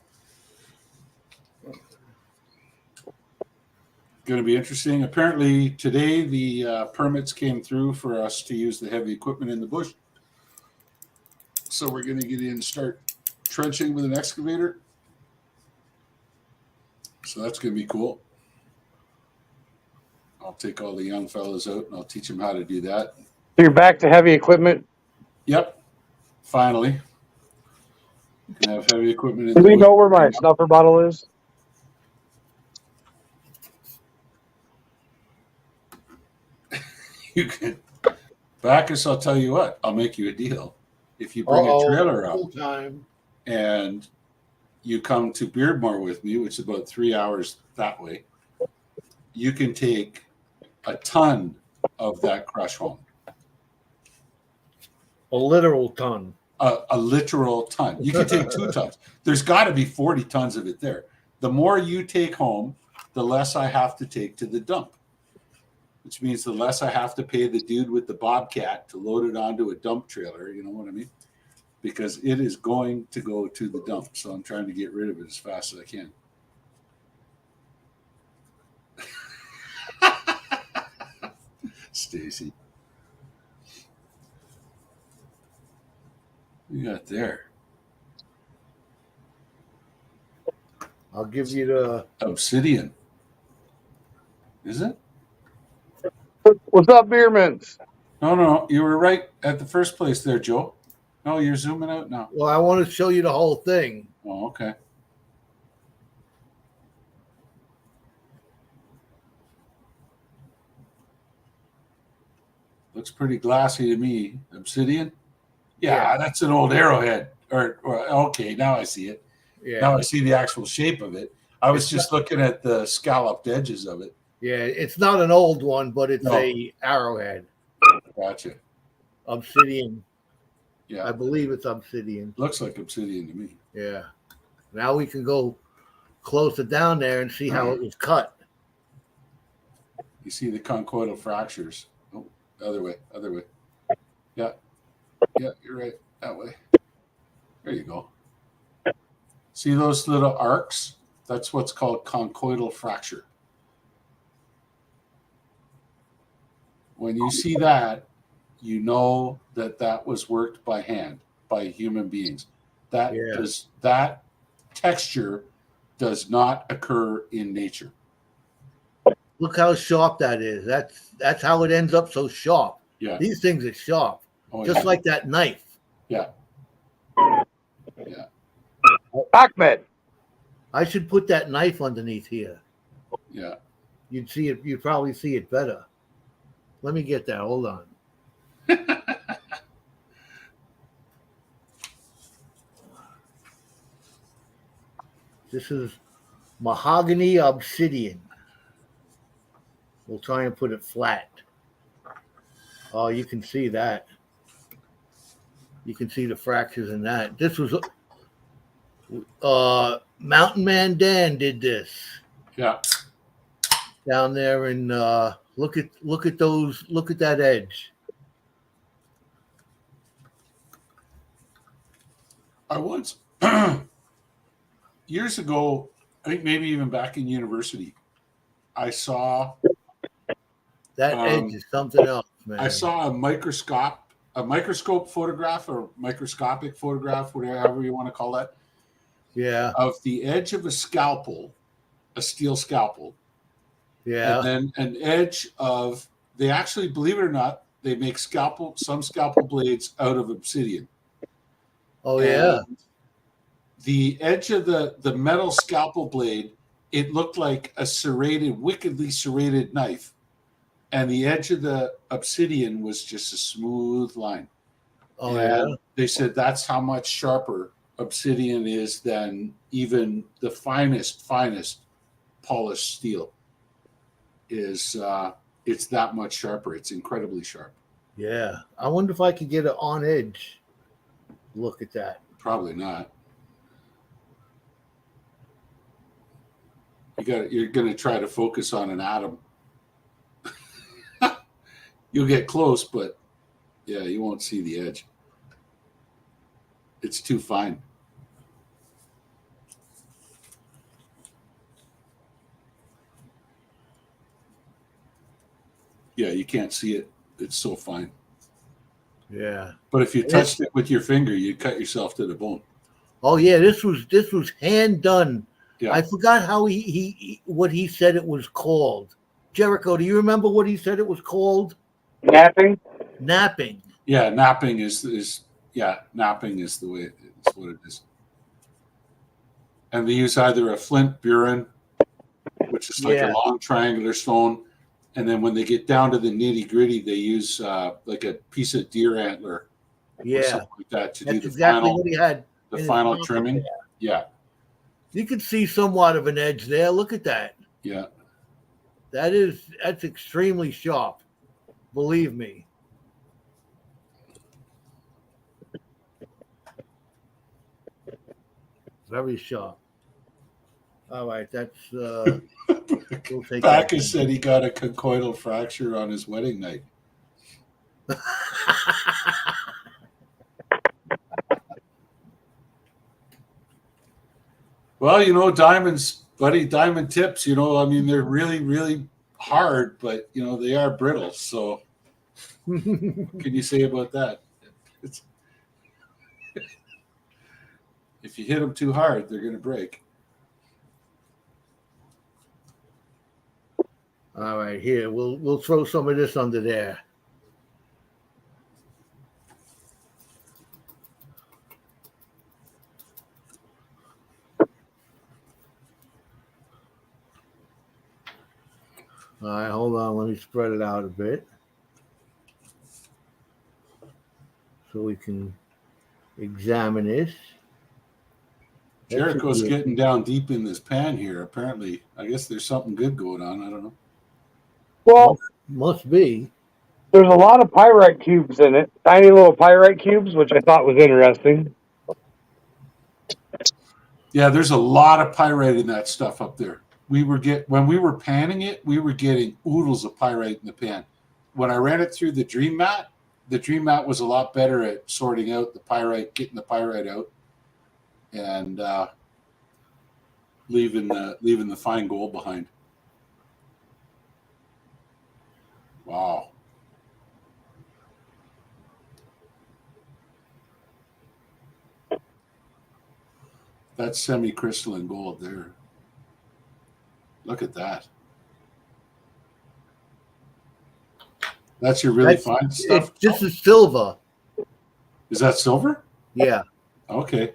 S3: going to be interesting. Apparently today the permits came through for us to use the heavy equipment in the bush, so we're going to get in and start trenching with an excavator. So that's going to be cool. I'll take all the young fellas out and I'll teach them how to do that.
S1: So you're back to heavy equipment.
S3: Yep. Finally. You can have heavy equipment in
S1: Do
S3: the
S1: we
S3: bush.
S1: know where my snuffer bottle is?
S3: You can. Bacchus, I'll tell you what, I'll make you a deal. If you bring a trailer up
S2: Full time.
S3: and you come to Beardmore with me, which is about 3 hours that way, you can take a ton of that crush home.
S2: A literal ton.
S3: A literal ton. You can take 2 tons. There's got to be 40 tons of it there. The more you take home, the less I have to take to the dump, which means the less I have to pay the dude with the bobcat to load it onto a dump trailer. You know what I mean? Because it is going to go to the dump. So I'm trying to get rid of it as fast as I can. Stacy. You got there.
S2: I'll give you the.
S3: Obsidian. Is it?
S1: What's up, beer mints?
S3: No. You were right at the first place there, Joe. No, you're zooming out now.
S2: Well, I want to show you the whole thing.
S3: Oh, okay. Looks pretty glassy to me. Obsidian? Yeah,
S2: Yeah.
S3: that's an old arrowhead. Or okay, now I see it.
S2: Yeah.
S3: Now I see the actual shape of it. I was
S2: It's
S3: just looking at the scalloped edges of it.
S2: Yeah, it's not an old one, but it's
S3: No.
S2: a arrowhead.
S3: Gotcha.
S2: Obsidian.
S3: Yeah.
S2: I believe it's obsidian.
S3: Looks like obsidian to me.
S2: Yeah. Now we can go closer down there and see how it was cut.
S3: You see the conchoidal fractures. Oh, other way. Yeah. Yeah, you're right. That way. There you go. See those little arcs? That's what's called conchoidal fracture. When you see that, you know that was worked by hand, by human beings. That texture does not occur in nature.
S2: Look how sharp that is. That's how it ends up so sharp.
S3: Yeah.
S2: These things are sharp.
S3: Oh,
S2: Just
S3: yeah.
S2: like that knife.
S3: Yeah. Yeah.
S1: Ahmed.
S2: I should put that knife underneath here.
S3: Yeah.
S2: You'd see it. You'd probably see it better. Let me get that. Hold on. This is mahogany obsidian. We'll try and put it flat. Oh, you can see that. You can see the fractures in that. This was Mountain Man Dan did this.
S3: Yeah.
S2: Down there and look at that edge.
S3: I once years ago, I think maybe even back in university, I saw
S2: that edge is something else, man.
S3: I saw a microscope photograph or microscopic photograph, whatever you want to call that.
S2: Yeah.
S3: Of the edge of a scalpel, a steel scalpel.
S2: Yeah.
S3: And then an edge of, they actually, believe it or not, they make some scalpel blades out of obsidian.
S2: Oh, yeah.
S3: And the edge of the metal scalpel blade, it looked like a wickedly serrated knife. And the edge of the obsidian was just a smooth line.
S2: Oh,
S3: and
S2: yeah.
S3: They said that's how much sharper obsidian is than even the finest polished steel. It's that much sharper. It's incredibly sharp.
S2: Yeah. I wonder if I could get it on edge. Look at that.
S3: Probably not. You're going to try to focus on an atom. You'll get close, but yeah, you won't see the edge. It's too fine. Yeah, you can't see it. It's so fine.
S2: Yeah.
S3: But if you touched it with your finger, you'd cut yourself to the bone.
S2: Oh yeah, this was hand done.
S3: Yeah.
S2: I forgot how he what he said it was called. Jericho, do you remember what he said it was called?
S1: Napping.
S2: Napping.
S3: Yeah, napping is napping is the way it's what it is. And they use either a flint burin, which is like a long triangular stone, and then when they get down to the nitty gritty, they use like a piece of deer antler, or something like that to do the
S2: exactly
S3: final
S2: what he had.
S3: The final trimming. Yeah.
S2: You can see somewhat of an edge there. Look at that.
S3: Yeah.
S2: That's extremely sharp. Believe me. Very sharp. All right, that's we'll take
S3: Bacchus said he got a conchoidal fracture on his wedding night. Well, diamonds, buddy, diamond tips, I mean, they're really, really hard, but, they are brittle. So what can you say about that? If you hit them too hard, they're going to break.
S2: All right, here, we'll throw some of this under there. All right, hold on. Let me spread it out a bit. so we can examine this. That should
S3: Jericho's
S2: be
S3: getting down deep in this pan here. Apparently, I guess there's something good going on. I don't know.
S1: Well,
S2: must be.
S1: there's a lot of pyrite cubes in it, tiny little pyrite cubes, which I thought was interesting.
S3: Yeah, there's a lot of pyrite in that stuff up there. When we were panning it, we were getting oodles of pyrite in the pan. When I ran it through the Dream Mat was a lot better at sorting out the pyrite, getting the pyrite out, and leaving the fine gold behind. Wow. That's semi-crystalline gold there. Look at that. That's your really fine stuff?
S2: This is silver.
S3: Is that silver?
S2: Yeah.
S3: Okay.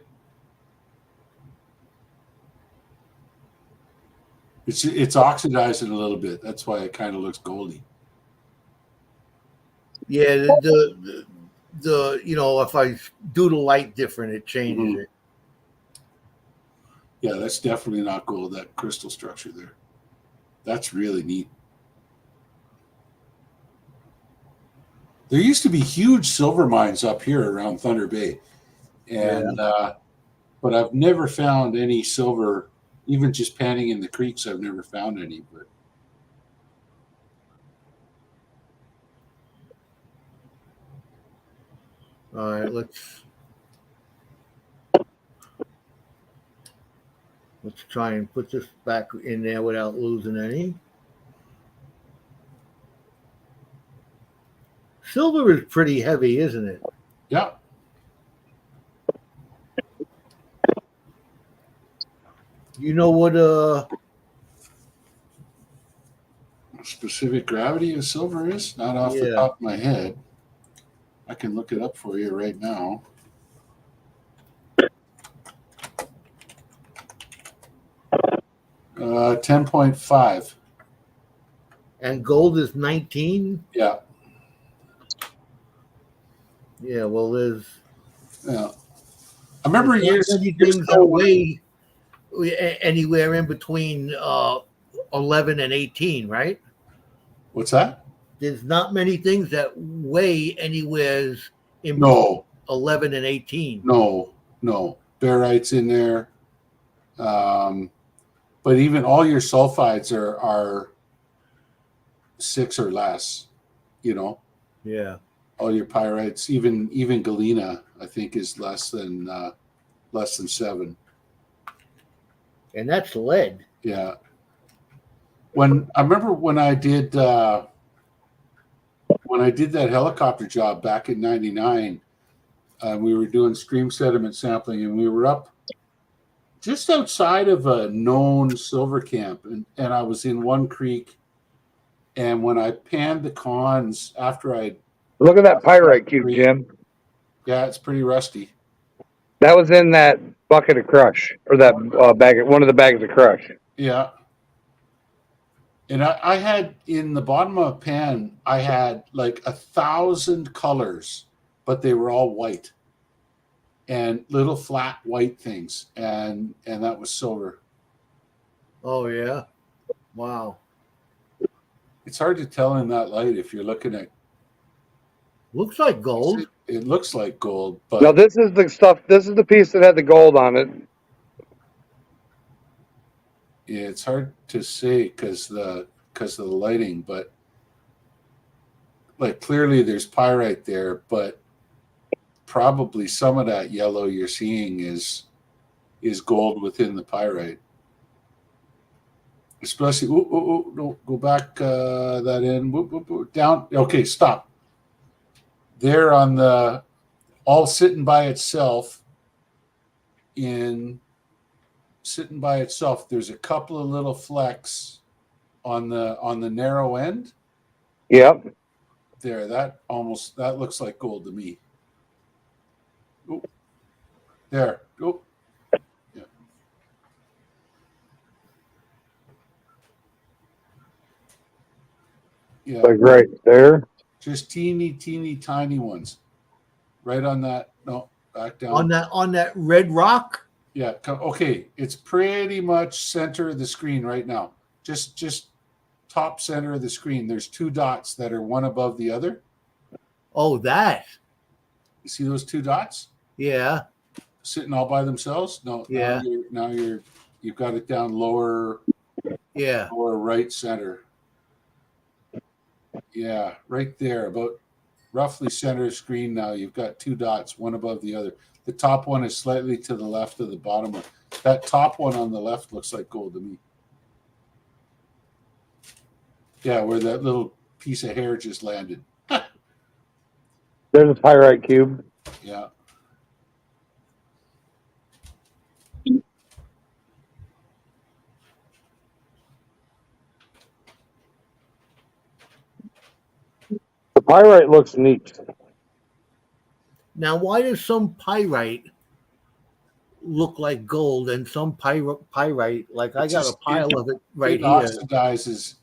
S3: It's oxidizing a little bit. That's why it kind of looks goldy.
S2: Yeah, the if I do the light different, it changes it.
S3: Yeah, that's definitely not gold, that crystal structure there. That's really neat. There used to be huge silver mines up here around Thunder Bay. And but I've never found any silver, even just panning in the creeks, I've never found any. But
S2: all right, let's try and put this back in there without losing any. Silver is pretty heavy, isn't it?
S3: yeah.
S2: You know what
S3: Specific gravity of silver is? Not off the top of my head. I can look it up for you right now. Uh, 10.5.
S2: And gold is 19?
S3: Yeah.
S2: Yeah, well, there's...
S3: Yeah. I remember years
S2: things that weigh anywhere in between 11 and 18, right?
S3: What's that?
S2: There's not many things that weigh anywhere in
S3: No.
S2: 11 and 18.
S3: No. Barite's in there. But even all your sulfides are 6 or less,
S2: Yeah.
S3: All your pyrites, even galena, I think, is less than 7.
S2: And that's lead.
S3: Yeah. I remember when I did that helicopter job back in '99, we were doing stream sediment sampling, and we were up just outside of a known silver camp, and I was in one creek, and when I panned the cons after I
S1: look at that pyrite cube, Jim.
S3: Yeah, it's pretty rusty.
S1: That was in that bucket of crush, or that one of the bags of crush.
S3: Yeah. And I had, in the bottom of a pan, I had like 1,000 colors, but they were all white and little flat white things. And that was silver.
S2: Oh, yeah. Wow.
S3: It's hard to tell in that light if you're looking at.
S2: Looks like gold.
S3: It looks like gold, but.
S1: No, this is the stuff. This is the piece that had the gold on it.
S3: Yeah, it's hard to say because of the lighting, but like clearly there's pyrite there, but probably some of that yellow you're seeing is gold within the pyrite. Especially, no, go back that in, down. Okay, stop. There on the all sitting by itself there's a couple of little flecks on the narrow end.
S1: Yep.
S3: There, that looks like gold to me. Ooh. There. Oh. Yeah. Yeah.
S1: Like right there.
S3: Just teeny tiny ones. right on that. No, back down.
S2: On that red rock.
S3: Yeah. Okay. It's pretty much center of the screen right now. Just top center of the screen. There's 2 dots that are one above the other.
S2: Oh, that.
S3: You see those 2 dots
S2: Yeah.
S3: sitting all by themselves? No.
S2: Yeah.
S3: Now you've got it down lower.
S2: Yeah.
S3: Lower right center. Yeah, right there, about roughly center of screen now. You've got 2 dots, one above the other. The top one is slightly to the left of the bottom one. That top one on the left looks like gold to me. Yeah, where that little piece of hair just landed.
S1: There's a pyrite cube.
S3: Yeah.
S1: The pyrite looks neat.
S2: Now, why does some pyrite look like gold and some pyrite, like I got a pile of it right
S3: it
S2: here.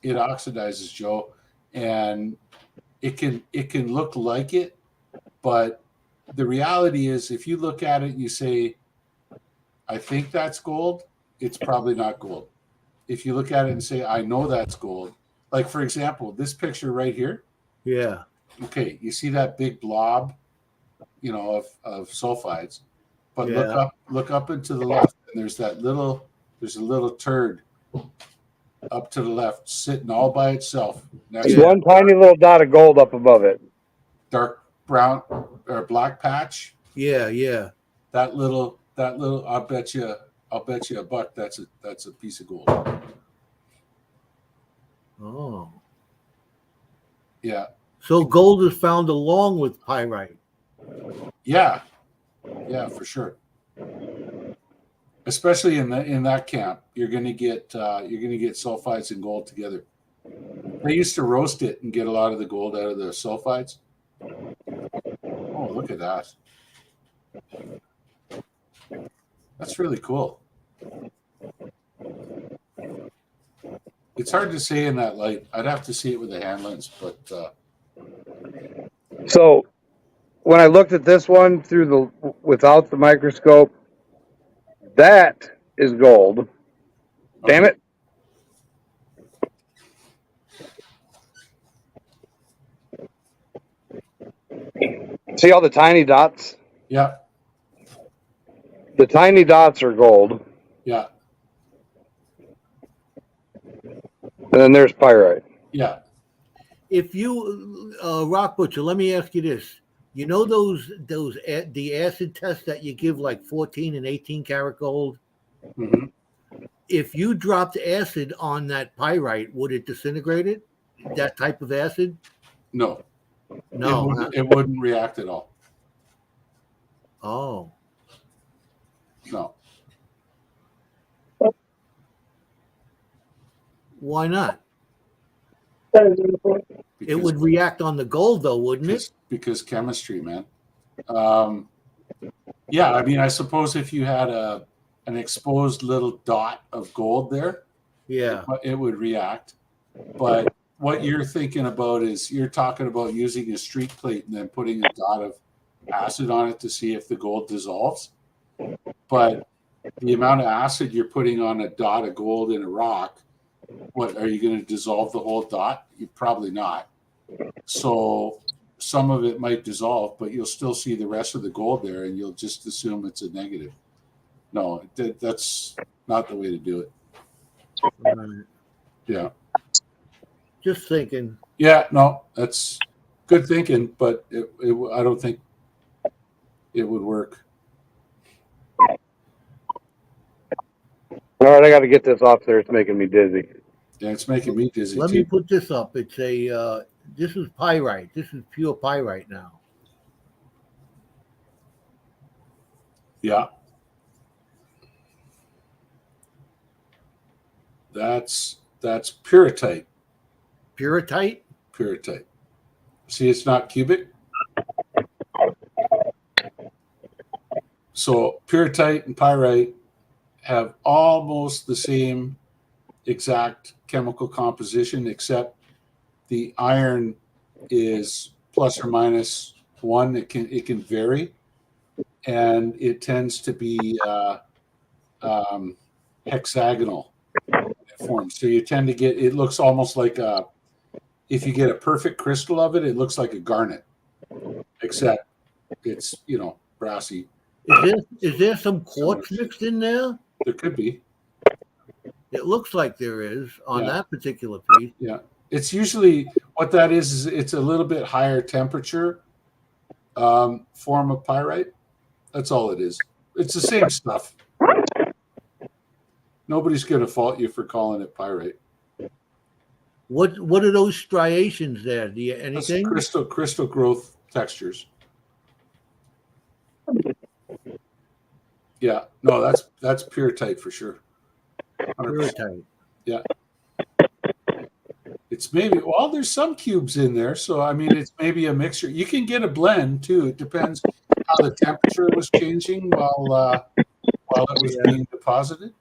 S3: It oxidizes, Joe, and it can look like it, but the reality is, if you look at it and you say, I think that's gold, it's probably not gold. If you look at it and say, I know that's gold, like for example, this picture right here.
S2: Yeah.
S3: Okay, you see that big blob, of sulfides, but
S2: Yeah.
S3: look up and to the left, and there's a little turd up to the left, sitting all by itself.
S1: There's one tiny little dot of gold up above it.
S3: Dark brown or black patch.
S2: Yeah, yeah.
S3: That little. I'll bet you a buck. That's a piece of gold.
S2: Oh.
S3: Yeah.
S2: So gold is found along with pyrite.
S3: Yeah, for sure. Especially in that camp, you're gonna get sulfides and gold together. They used to roast it and get a lot of the gold out of the sulfides. Oh, look at that! That's really cool. It's hard to say in that light. I'd have to see it with a hand lens, but.
S1: So when I looked at this one without the microscope, that is gold. Damn it. See all the tiny dots?
S3: Yeah.
S1: The tiny dots are gold.
S3: Yeah.
S1: And then there's pyrite.
S3: Yeah.
S2: If you, Rock Butcher, let me ask you this. You know the acid tests that you give like 14 and 18 karat gold?
S3: Mm-hmm.
S2: If you dropped acid on that pyrite, would it disintegrate it? That type of acid?
S3: No.
S2: No.
S3: It wouldn't react at all.
S2: Oh.
S3: No.
S2: Why not?
S3: Because,
S2: It would react on the gold, though, wouldn't it?
S3: Because chemistry, man. Yeah, I mean, I suppose if you had an exposed little dot of gold there,
S2: Yeah.
S3: it would react. But what you're thinking about is you're talking about using a streak plate and then putting a dot of acid on it to see if the gold dissolves. But the amount of acid you're putting on a dot of gold in a rock, what are you going to dissolve the whole dot? You're probably not. So some of it might dissolve, but you'll still see the rest of the gold there, and you'll just assume it's a negative. No, that's not the way to do it.
S2: Right.
S3: Yeah.
S2: Just thinking.
S3: Yeah, no, that's good thinking, but I don't think it would work.
S1: All right, I got to get this off there. It's making me dizzy.
S3: Yeah, it's making me dizzy
S2: Let
S3: too.
S2: me put this up. It's this is pyrite. This is pure pyrite now.
S3: Yeah. That's pyrrhotite.
S2: Pyrrhotite?
S3: Pyrrhotite. See, it's not cubic. So pyrrhotite and pyrite have almost the same exact chemical composition, except the iron is plus or minus One, it can vary, and it tends to be hexagonal form. So you tend to get, it looks almost like if you get a perfect crystal of it, it looks like a garnet, except it's, brassy.
S2: Is there some quartz mixed in there?
S3: There could be.
S2: It looks like there is on that particular piece.
S3: Yeah. It's usually, what that is it's a little bit higher temperature form of pyrite. That's all it is. It's the same stuff. Nobody's going to fault you for calling it pyrite.
S2: What are those striations there? Do you anything?
S3: That's crystal growth textures. Yeah. No, that's pyrrhotite for sure. 100%.
S2: Pyrrhotite.
S3: Yeah. It's maybe, well, there's some cubes in there, so I mean, it's maybe a mixture. You can get a blend too. It depends how the temperature was changing while it was being deposited.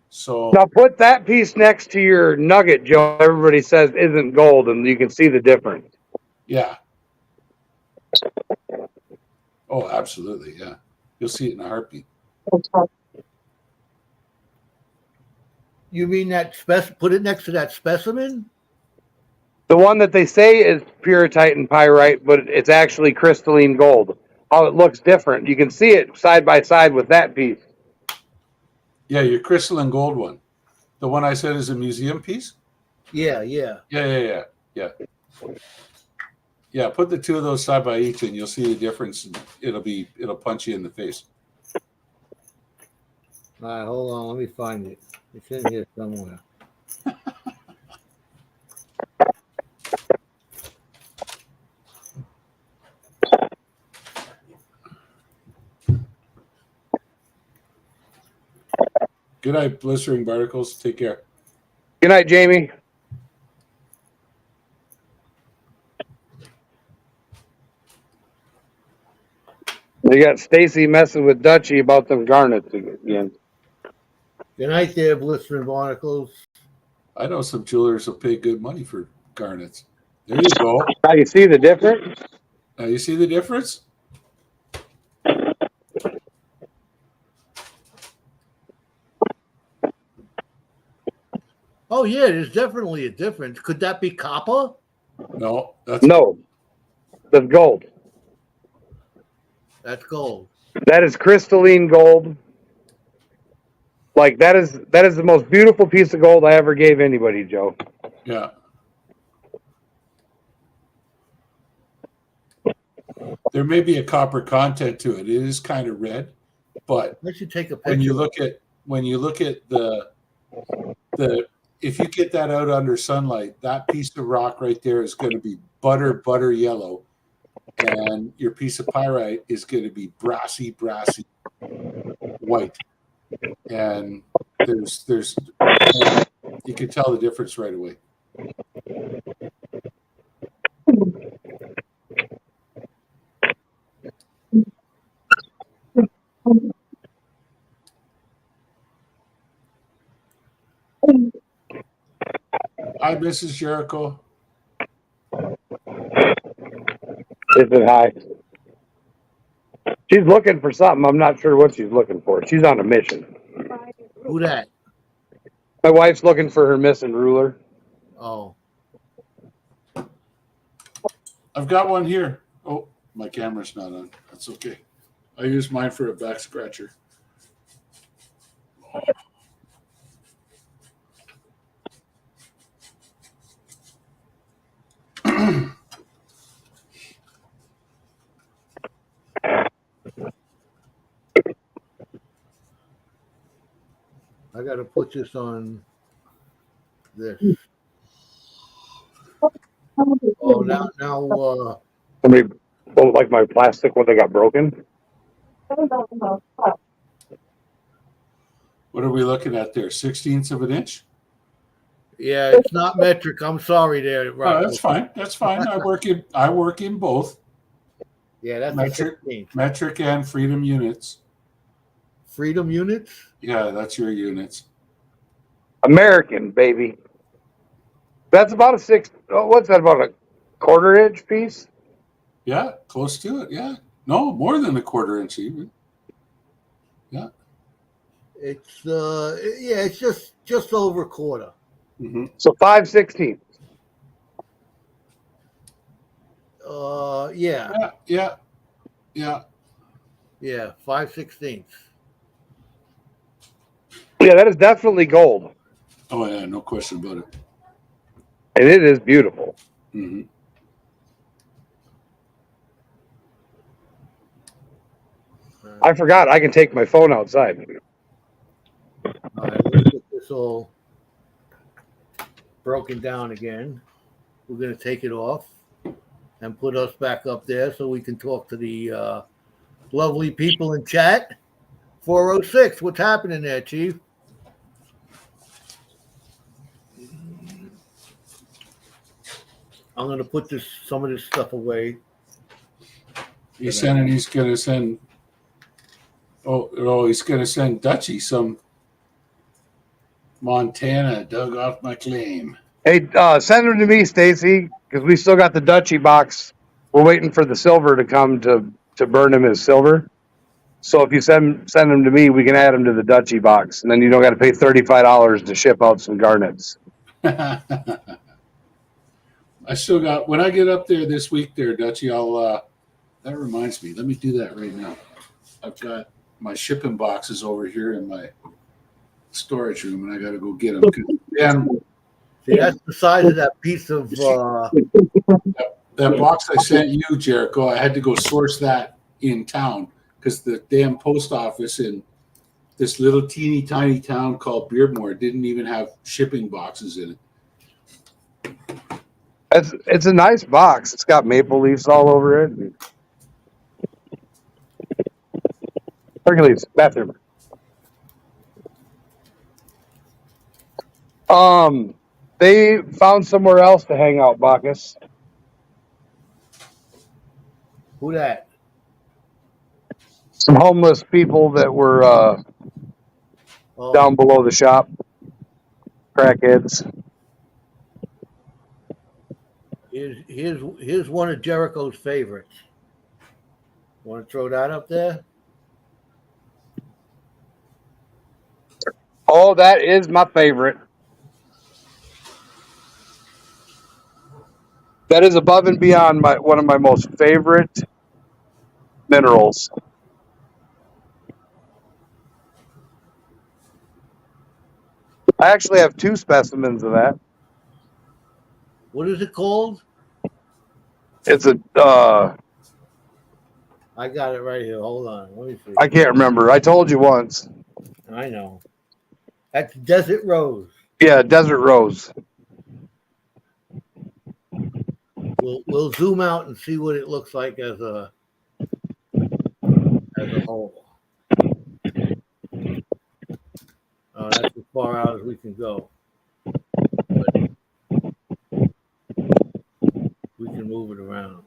S3: So
S1: Now put that piece next to your nugget, Joe. Everybody says isn't gold, and you can see the difference.
S3: yeah. Oh, absolutely, yeah. You'll see it in a heartbeat.
S2: You mean that put it next to that specimen?
S1: The one that they say is pyrrhotite and pyrite, but it's actually crystalline gold. How it looks different. You can see it side by side with that piece.
S3: Yeah, your crystalline gold one. The one I said is a museum piece?
S2: Yeah.
S3: Yeah. Yeah, put the two of those side by each and you'll see the difference. And it'll punch you in the face.
S2: All right, hold on. Let me find it. It's in here somewhere.
S3: Good night, blistering barnacles. Take care.
S1: Good night, Jamie. You got Stacy messing with Dutchy about them garnets again.
S2: Good night there, blistering barnacles.
S3: I know some jewelers will pay good money for garnets. There you go.
S1: Now you see the difference?
S3: Now you see the difference?
S2: Oh yeah, there's definitely a difference. Could that be copper?
S3: No, that's
S1: gold.
S2: That's gold.
S1: That is crystalline gold. Like that is the most beautiful piece of gold I ever gave anybody, Joe.
S3: Yeah. There may be a copper content to it. It is kind of red, but
S2: I should take a picture.
S3: when you look at the if you get that out under sunlight, that piece of rock right there is going to be butter yellow, and your piece of pyrite is going to be brassy white. And there's you can tell the difference right away. Hi, Mrs. Jericho.
S1: Is it high? She's looking for something. I'm not sure what she's looking for. She's on a mission.
S2: Who that?
S1: My wife's looking for her missing ruler.
S2: Oh.
S3: I've got one here. Oh, my camera's not on. That's okay. I use mine for a back scratcher.
S2: I got to put this on this. Oh, now.
S1: Somebody, like my plastic when they got broken.
S3: What are we looking at there? 1/16 of an inch?
S2: Yeah, it's not metric. I'm sorry there, Rob.
S3: Oh, that's fine. That's fine. I work in both.
S2: Yeah, that's
S3: metric and freedom units.
S2: Freedom units?
S3: Yeah, that's your units.
S1: American, baby. That's about what's that, about a quarter inch piece?
S3: Yeah, close to it. Yeah. No, more than a quarter inch even. Yeah.
S2: It's it's just over a quarter.
S3: Mm-hmm.
S1: So 5/16.
S2: Yeah,
S3: Yeah.
S2: 5/16.
S1: Yeah, that is definitely gold.
S3: Oh yeah, no question about it.
S1: And it is beautiful.
S3: Mm-hmm.
S1: I forgot I can take my phone outside.
S2: All right, let's get this all broken down again. We're going to take it off and put us back up there so we can talk to the lovely people in chat. 406, what's happening there, Chief? I'm going to put some of this stuff away.
S3: He's gonna send. He's gonna send Dutchy some Montana dug off my claim.
S1: Hey, send them to me, Stacy, because we still got the Dutchy box. We're waiting for the silver to come to burn him as silver. So if you send them to me, we can add them to the Dutchy box, and then you don't got to pay $35 to ship out some garnets.
S3: I still got, when I get up there this week there, Dutchy, that reminds me, let me do that right now. I've got my shipping boxes over here in my storage room, and I got to go get them.
S2: See, that's the size of that piece of...
S3: that box I sent you, Jericho, I had to go source that in town because the damn post office in this little teeny tiny town called Beardmore didn't even have shipping boxes in it.
S1: It's a nice box. It's got maple leaves all over it. Hercules, bathroom. They found somewhere else to hang out, Bacchus.
S2: Who that?
S1: Some homeless people that were down below the shop. Crackheads.
S2: Here's one of Jericho's favorites. Want to throw that up there?
S1: Oh, that is my favorite. That is above and beyond one of my most favorite minerals. I actually have 2 specimens of that.
S2: What is it called?
S1: It's a
S2: I got it right here. Hold on. Let me see.
S1: I can't remember. I told you once.
S2: I know. That's Desert Rose.
S1: Yeah, Desert Rose.
S2: We'll zoom out and see what it looks like as a whole. That's as far out as we can go. But we can move it around.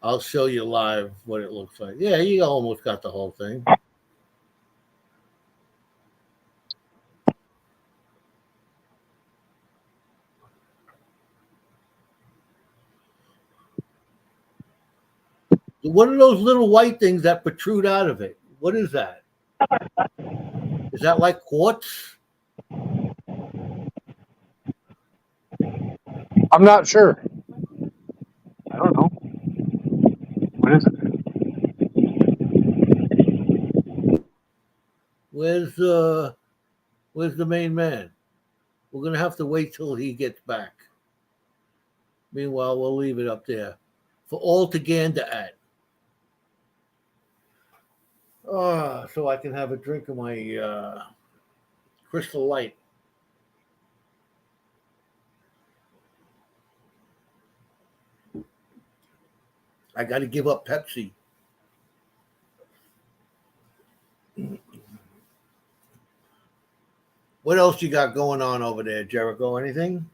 S2: I'll show you live what it looks like. Yeah, you almost got the whole thing. One of those little white things that protrude out of it. What is that? Is that like quartz?
S1: I'm not sure. I don't know. What is it?
S2: Where's the main man? We're gonna have to wait till he gets back. Meanwhile, we'll leave it up there for all to gander at. So I can have a drink of my Crystal Light. I got to give up Pepsi. What else you got going on over there, Jericho? Anything?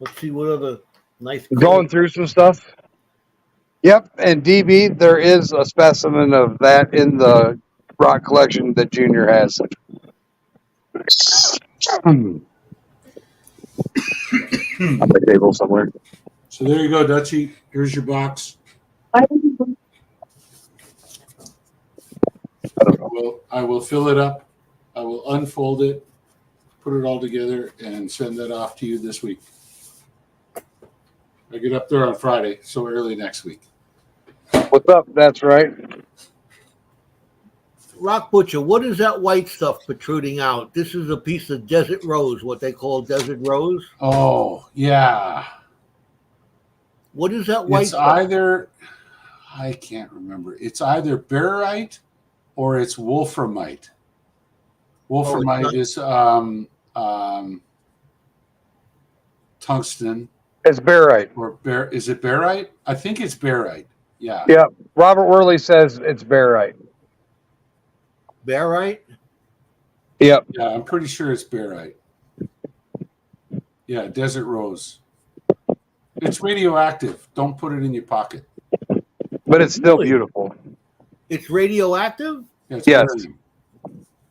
S2: Let's see what other nice...
S1: Going through some stuff. Yep, and DB, there is a specimen of that in the rock collection that Junior has. On the table somewhere.
S3: So there you go, Dutchie. Here's your box. I will fill it up. I will unfold it, put it all together, and send that off to you this week. I get up there on Friday, so early next week.
S1: What's up? That's right.
S2: Rock Butcher, what is that white stuff protruding out? This is a piece of desert rose, what they call desert rose.
S3: Oh, yeah.
S2: What is that white
S3: It's
S2: stuff?
S3: either, I can't remember. It's either barite or it's wolframite. Wolframite is tungsten.
S1: It's barite.
S3: Or is it barite? I think it's barite. Yeah.
S1: Yeah. Robert Worley says it's barite.
S2: Barite?
S1: Yep.
S3: Yeah, I'm pretty sure it's barite. Yeah, desert rose. It's radioactive. Don't put it in your pocket.
S1: But it's still
S2: Really?
S1: Beautiful.
S2: It's radioactive?
S3: Yeah, it's
S1: Yes.
S3: barium.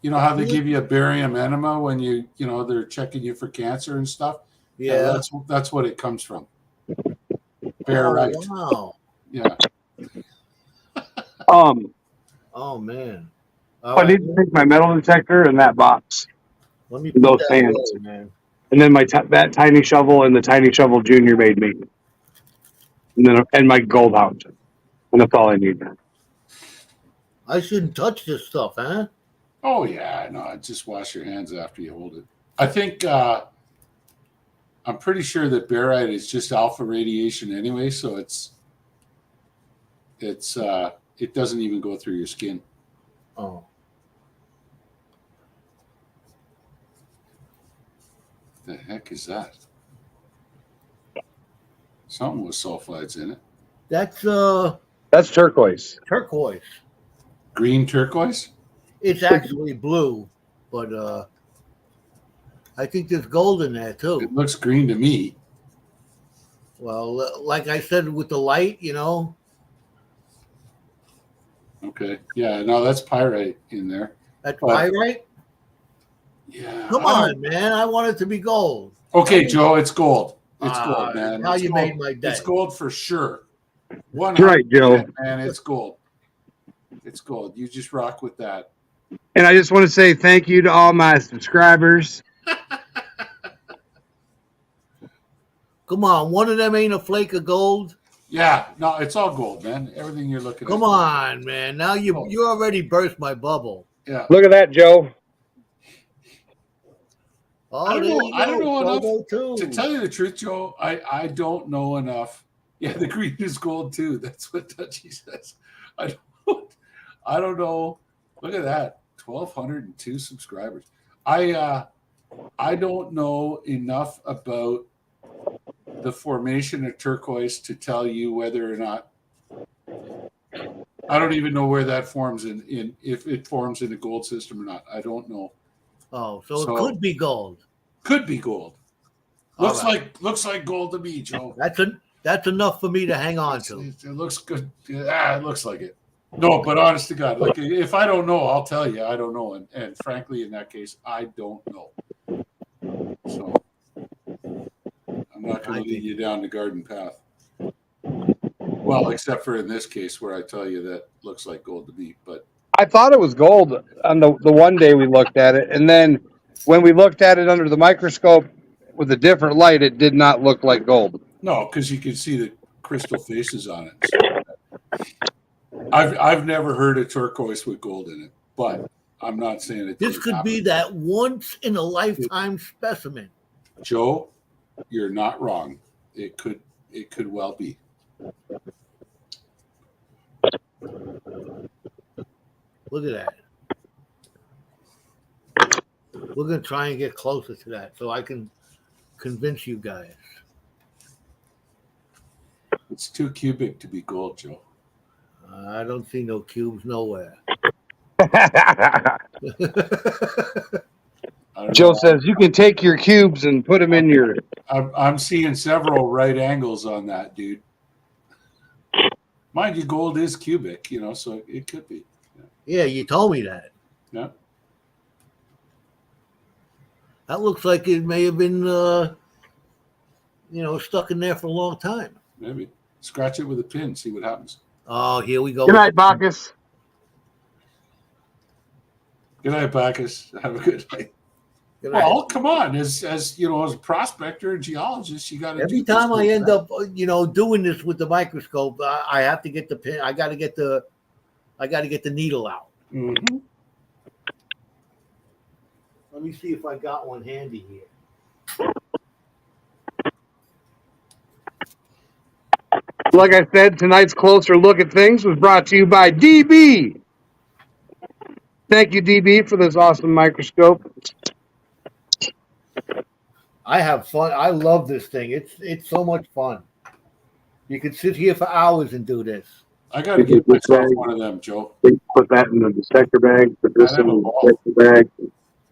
S3: You know how they give you a barium enema when they're checking you for cancer and stuff?
S2: Yeah.
S3: That's what it comes from. Barite.
S2: Oh, wow.
S3: Yeah.
S2: Oh, man.
S1: I need to take my metal detector in that box.
S2: Let me
S1: those
S2: put that
S1: fans.
S2: away, man.
S1: And then that tiny shovel and the tiny shovel Junior made me. And my gold hound. And that's all I need.
S2: I shouldn't touch this stuff, huh?
S3: Oh, yeah. No, just wash your hands after you hold it. I think I'm pretty sure that barite is just alpha radiation anyway, so it doesn't even go through your skin.
S2: Oh.
S3: The heck is that? Something with sulfides in it.
S2: That's
S1: turquoise.
S2: turquoise.
S3: Green turquoise?
S2: It's actually blue, but I think there's gold in there too.
S3: It looks green to me.
S2: Well, like I said, with the light,
S3: Okay. Yeah, no, that's pyrite in there.
S2: that's
S3: But-
S2: pyrite.
S3: Yeah.
S2: Come on, man! I want it to be gold.
S3: Okay, Joe, it's gold. It's
S2: Ah,
S3: gold, man.
S2: now
S3: It's
S2: you
S3: gold.
S2: made my day.
S3: It's gold for sure.
S1: Right, Joe.
S3: Man, it's gold. It's gold. You just rock with that.
S1: And I just want to say thank you to all my subscribers.
S2: Come on, one of them ain't a flake of gold.
S3: Yeah, no, it's all gold, man. Everything you're looking
S2: Come
S3: at.
S2: on, man! Now you already burst my bubble.
S3: Yeah.
S1: Look at that, Joe.
S2: Oh,
S3: I don't know enough
S2: too.
S3: to tell you the truth, Joe. I don't know enough. Yeah, the green is gold too. That's what Dutchie says. I don't know. Look at that. 1,202 subscribers. I don't know enough about the formation of turquoise to tell you whether or not. I don't even know where that forms in if it forms in the gold system or not. I don't know.
S2: Oh, so
S3: So-
S2: it could be gold.
S3: Could be gold.
S2: All
S3: Looks
S2: right.
S3: like gold to me, Joe.
S2: That's enough for me to hang on to.
S3: It looks good. Yeah, it looks like it. No, but honest to God, like if I don't know, I'll tell you I don't know. And frankly, in that case, I don't know. So I'm not going to lead you down the garden path. Well, except for in this case where I tell you that looks like gold to me. But
S1: I thought it was gold on the one day we looked at it. And then when we looked at it under the microscope with a different light, it did not look like gold.
S3: no, because you can see the crystal faces on it. I've never heard of turquoise with gold in it, but I'm not saying it.
S2: This could be that once in a lifetime specimen.
S3: Joe, you're not wrong. It could well be.
S2: Look at that. We're going to try and get closer to that so I can convince you guys.
S3: It's too cubic to be gold, Joe.
S2: I don't see no cubes nowhere.
S3: I don't
S1: Joe
S3: know.
S1: says you can take your cubes and put them in your.
S3: I'm seeing several right angles on that, dude. Mind you, gold is cubic, so it could be.
S2: Yeah, you told me that.
S3: Yeah.
S2: That looks like it may have been stuck in there for a long time.
S3: Maybe scratch it with a pin, see what happens.
S2: Oh, here we go.
S1: Good night, Bacchus.
S3: Good night, Bacchus. Have a good night.
S2: Good night.
S3: Well, come on. As you know, as a prospector and geologist, you got to.
S2: Every time I end up, doing this with the microscope, I have to get the pin. I got to get the needle out.
S3: Mm-hmm.
S2: Let me see if I got one handy here.
S1: Like I said, tonight's Closer Look at Things was brought to you by DB. Thank you, DB, for this awesome microscope.
S2: I have fun. I love this thing. It's so much fun. You could sit here for hours and do this.
S3: I got to get myself one of them, Joe.
S1: Put that in the dissector bag. Put this
S3: I
S1: in
S3: have a
S1: the
S3: ball.
S1: dissector bag.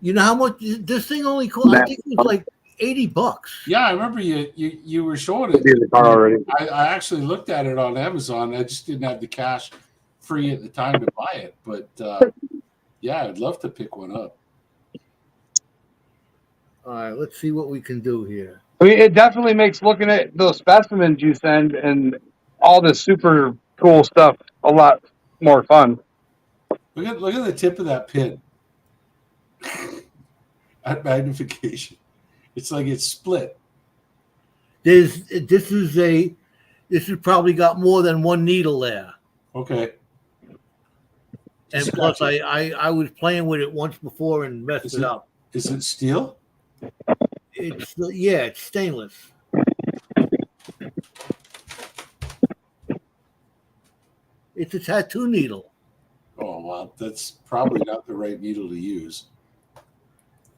S2: You know how much this thing only cost? I think it was like $80.
S3: Yeah, I remember you were showing it.
S1: Be in the car already.
S3: I actually looked at it on Amazon. I just didn't have the cash free at the time to buy it. But yeah, I'd love to pick one up.
S2: All right, let's see what we can do here.
S1: I mean, it definitely makes looking at those specimens you send and all this super cool stuff a lot more fun.
S3: Look at the tip of that pin. At magnification, it's like it's split.
S2: This has probably got more than one needle there.
S3: Okay.
S2: And
S3: Scratch
S2: plus,
S3: it.
S2: I was playing with it once before and messed it up.
S3: Is it steel?
S2: It's stainless. It's a tattoo needle.
S3: Oh well, that's probably not the right needle to use.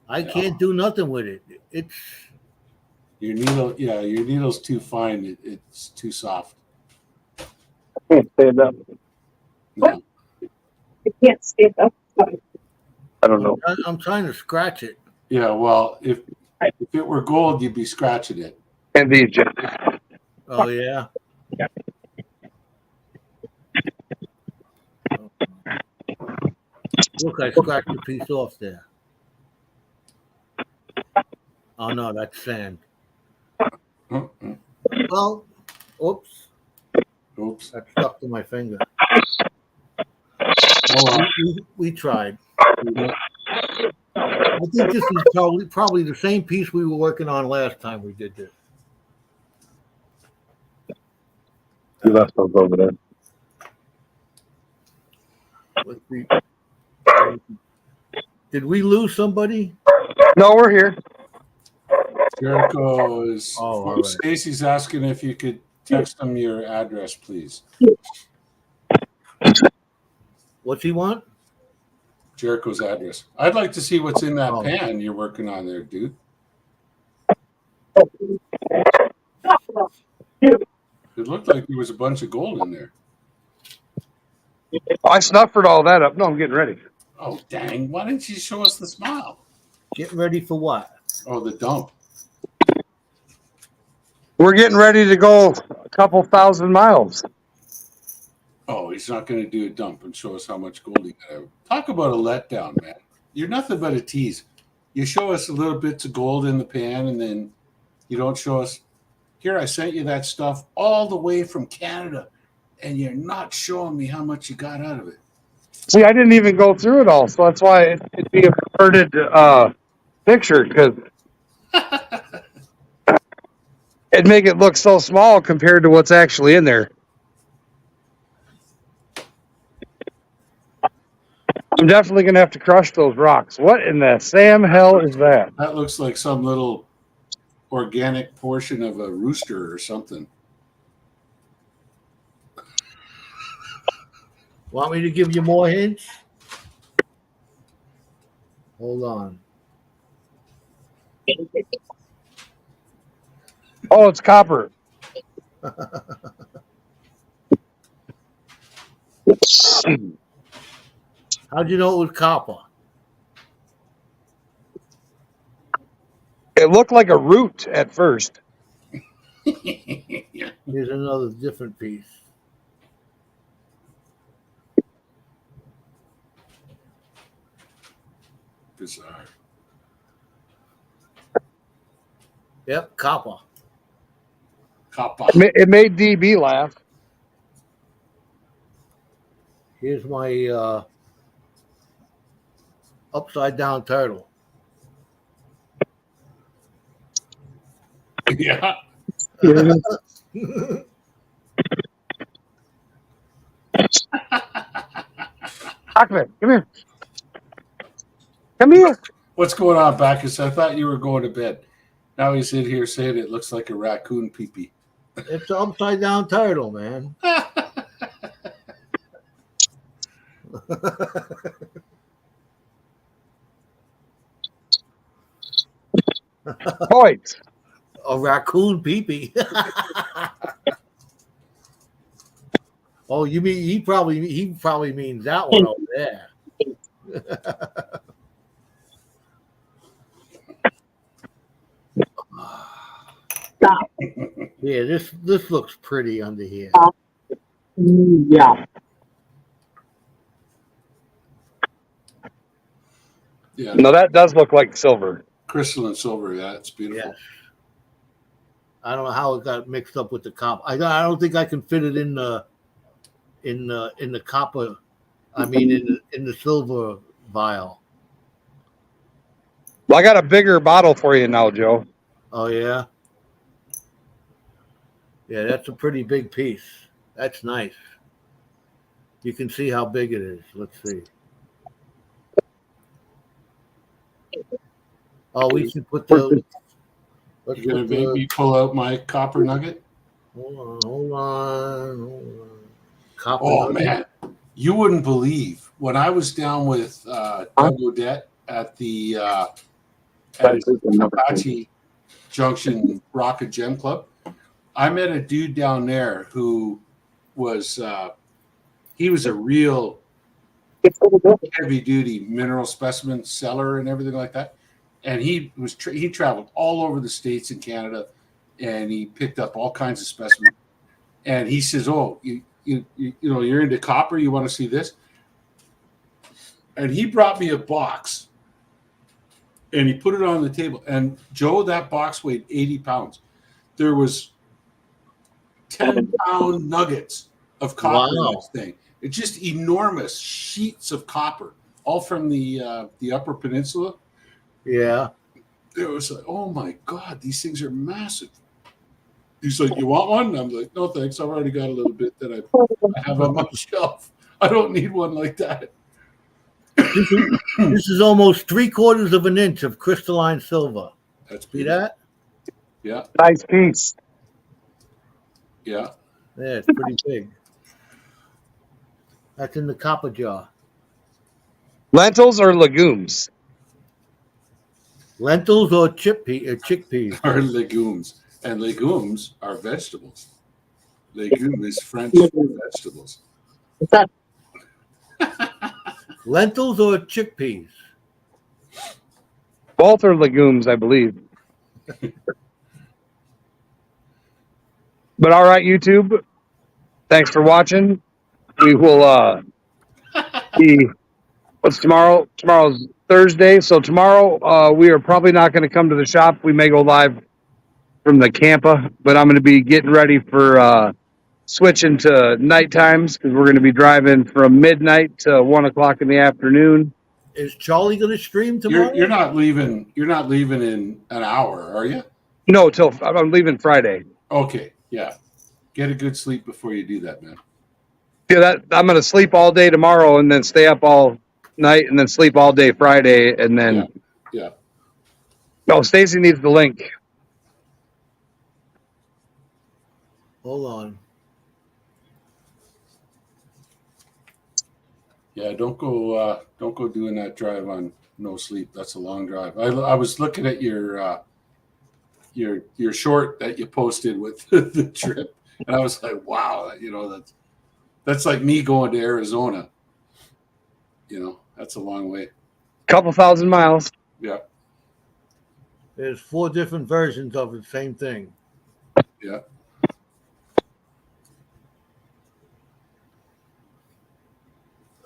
S2: I can't do nothing with it. It's
S3: Your needle, yeah, your needle's too fine. It's too soft.
S1: Can't stand up.
S3: No.
S5: I can't stand up.
S1: I don't know.
S2: I'm trying to scratch it.
S3: Yeah, well, if it were gold, you'd be scratching it.
S1: And the
S2: Oh yeah. Look, I scratched a piece off there. Oh no, that's sand.
S3: Mm-mm.
S2: Well, oops,
S3: Oops.
S2: that stuck to my finger.
S3: Oh, well.
S2: We tried. I think this is probably the same piece we were working on last time we did this.
S1: You left those over there.
S2: Let's see. Did we lose somebody?
S1: No, we're here.
S3: Jericho is.
S2: Oh, all right.
S3: Stacy's asking if you could text them your address, please.
S2: What's he want?
S3: Jericho's address. I'd like to see what's in that
S2: Oh.
S3: pan you're working on there, dude. It looked like there was a bunch of gold in there.
S1: I snuffered all that up. No, I'm getting ready.
S3: Oh, dang. Why didn't you show us the smile?
S2: Getting ready for what?
S3: Oh, the dump.
S1: We're getting ready to go a couple thousand miles.
S3: Oh, he's not going to do a dump and show us how much gold he got. Talk about a letdown, man. You're nothing but a tease. You show us a little bits of gold in the pan, and then you don't show us. Here, I sent you that stuff all the way from Canada, and you're not showing me how much you got out of it.
S1: See, I didn't even go through it all, so that's why it'd be a perverted picture, because it'd make it look so small compared to what's actually in there. I'm definitely going to have to crush those rocks. What in the Sam hell is that?
S3: That looks like some little organic portion of a rooster or something.
S2: Want me to give you more hints? Hold on.
S1: Oh, it's copper.
S2: How'd you know it was copper?
S1: It looked like a root at first.
S2: Here's another different piece.
S3: Bizarre.
S2: Yep, copper.
S3: Kappa.
S1: It made DB laugh.
S2: Here's my upside down turtle.
S3: Yeah.
S1: Ahmed, come here. Come here.
S3: What's going on, Bacchus? I thought you were going to bed. Now he's in here saying it looks like a raccoon pee-pee.
S2: It's an upside down turtle, man.
S1: Point.
S2: A raccoon peepee. Oh, you mean he probably means that one over there.
S5: Stop.
S2: Yeah, this looks pretty under here.
S5: Yeah.
S3: Yeah.
S1: No, that does look like silver.
S3: Crystalline silver. Yeah, it's beautiful.
S2: Yes. I don't know how it got mixed up with the copper. I don't think I can fit it in the copper. I mean, in the silver vial.
S1: Well, I got a bigger bottle for you now, Joe.
S2: Oh yeah. Yeah, that's a pretty big piece. That's nice. You can see how big it is. Let's see. Oh, we should put the. Let's
S3: You're gonna
S2: put
S3: make
S2: the,
S3: me pull out my copper nugget?
S2: hold on. Copper
S3: Oh
S2: nugget.
S3: man, you wouldn't believe when I was down with Doug Odette at the Apache Junction Rocket Gem Club. I met a dude down there who was he was a real heavy duty mineral specimen seller and everything like that. And he was he traveled all over the States and Canada, and he picked up all kinds of specimens. And he says, "Oh, you know, you're into copper. You want to see this?" And he brought me a box, and he put it on the table. And Joe, that box weighed 80 pounds. There was 10-pound nuggets of copper in this thing. It's just enormous sheets of copper, all from the Upper Peninsula.
S2: Yeah.
S3: It was like, oh my God, these things are massive. He's like, you want one? I'm like, no, thanks. I've already got a little bit that I have on my shelf. I don't need one like that.
S2: This is almost 3/4 of an inch of crystalline silver.
S3: That's
S2: See
S3: beautiful.
S2: that?
S3: Yeah,
S1: Nice piece.
S3: yeah.
S2: Yeah, it's pretty big. That's in the copper jar.
S1: Lentils or legumes?
S2: Lentils or chickpeas?
S3: Are legumes. And legumes are vegetables. Legume is French for vegetables.
S5: What's that?
S2: Lentils or chickpeas?
S1: Both are legumes, I believe. But all right, YouTube. Thanks for watching. We will be what's tomorrow? Tomorrow's Thursday. So tomorrow we are probably not going to come to the shop. We may go live from the campa, but I'm going to be getting ready for switching to night times because we're going to be driving from midnight to 1 o'clock in the afternoon.
S2: Is Charlie going to stream tomorrow?
S3: You're not leaving. You're not leaving in an hour, are you?
S1: No, till I'm leaving Friday.
S3: Okay, yeah. Get a good sleep before you do that, man.
S1: Yeah, that I'm going to sleep all day tomorrow and then stay up all night and then sleep all day Friday and then.
S3: Yeah.
S1: No, Stacy needs the link.
S2: Hold on.
S3: Yeah, don't go doing that drive on no sleep. That's a long drive. I was looking at your short that you posted with the trip, and I was like, wow, you know, that's like me going to Arizona. You know, that's a long way.
S1: Couple thousand miles.
S3: Yeah,
S2: There's 4 different versions of the same thing.
S3: yeah.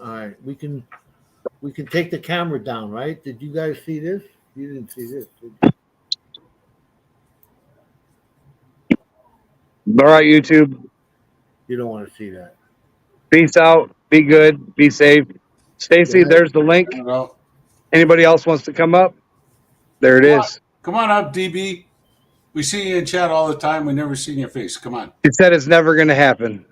S2: All right, we can take the camera down, right? Did you guys see this? You didn't see this, did you?
S1: All right, YouTube.
S2: You don't want to see that.
S1: Peace out. Be good. Be safe. Stacy,
S2: Yeah.
S1: there's the link.
S3: I don't know.
S1: Anybody else wants to come up? There it is.
S3: Come on up, DB. We see you in chat all the time. We never seen your face. Come on.
S1: It said it's never going to happen.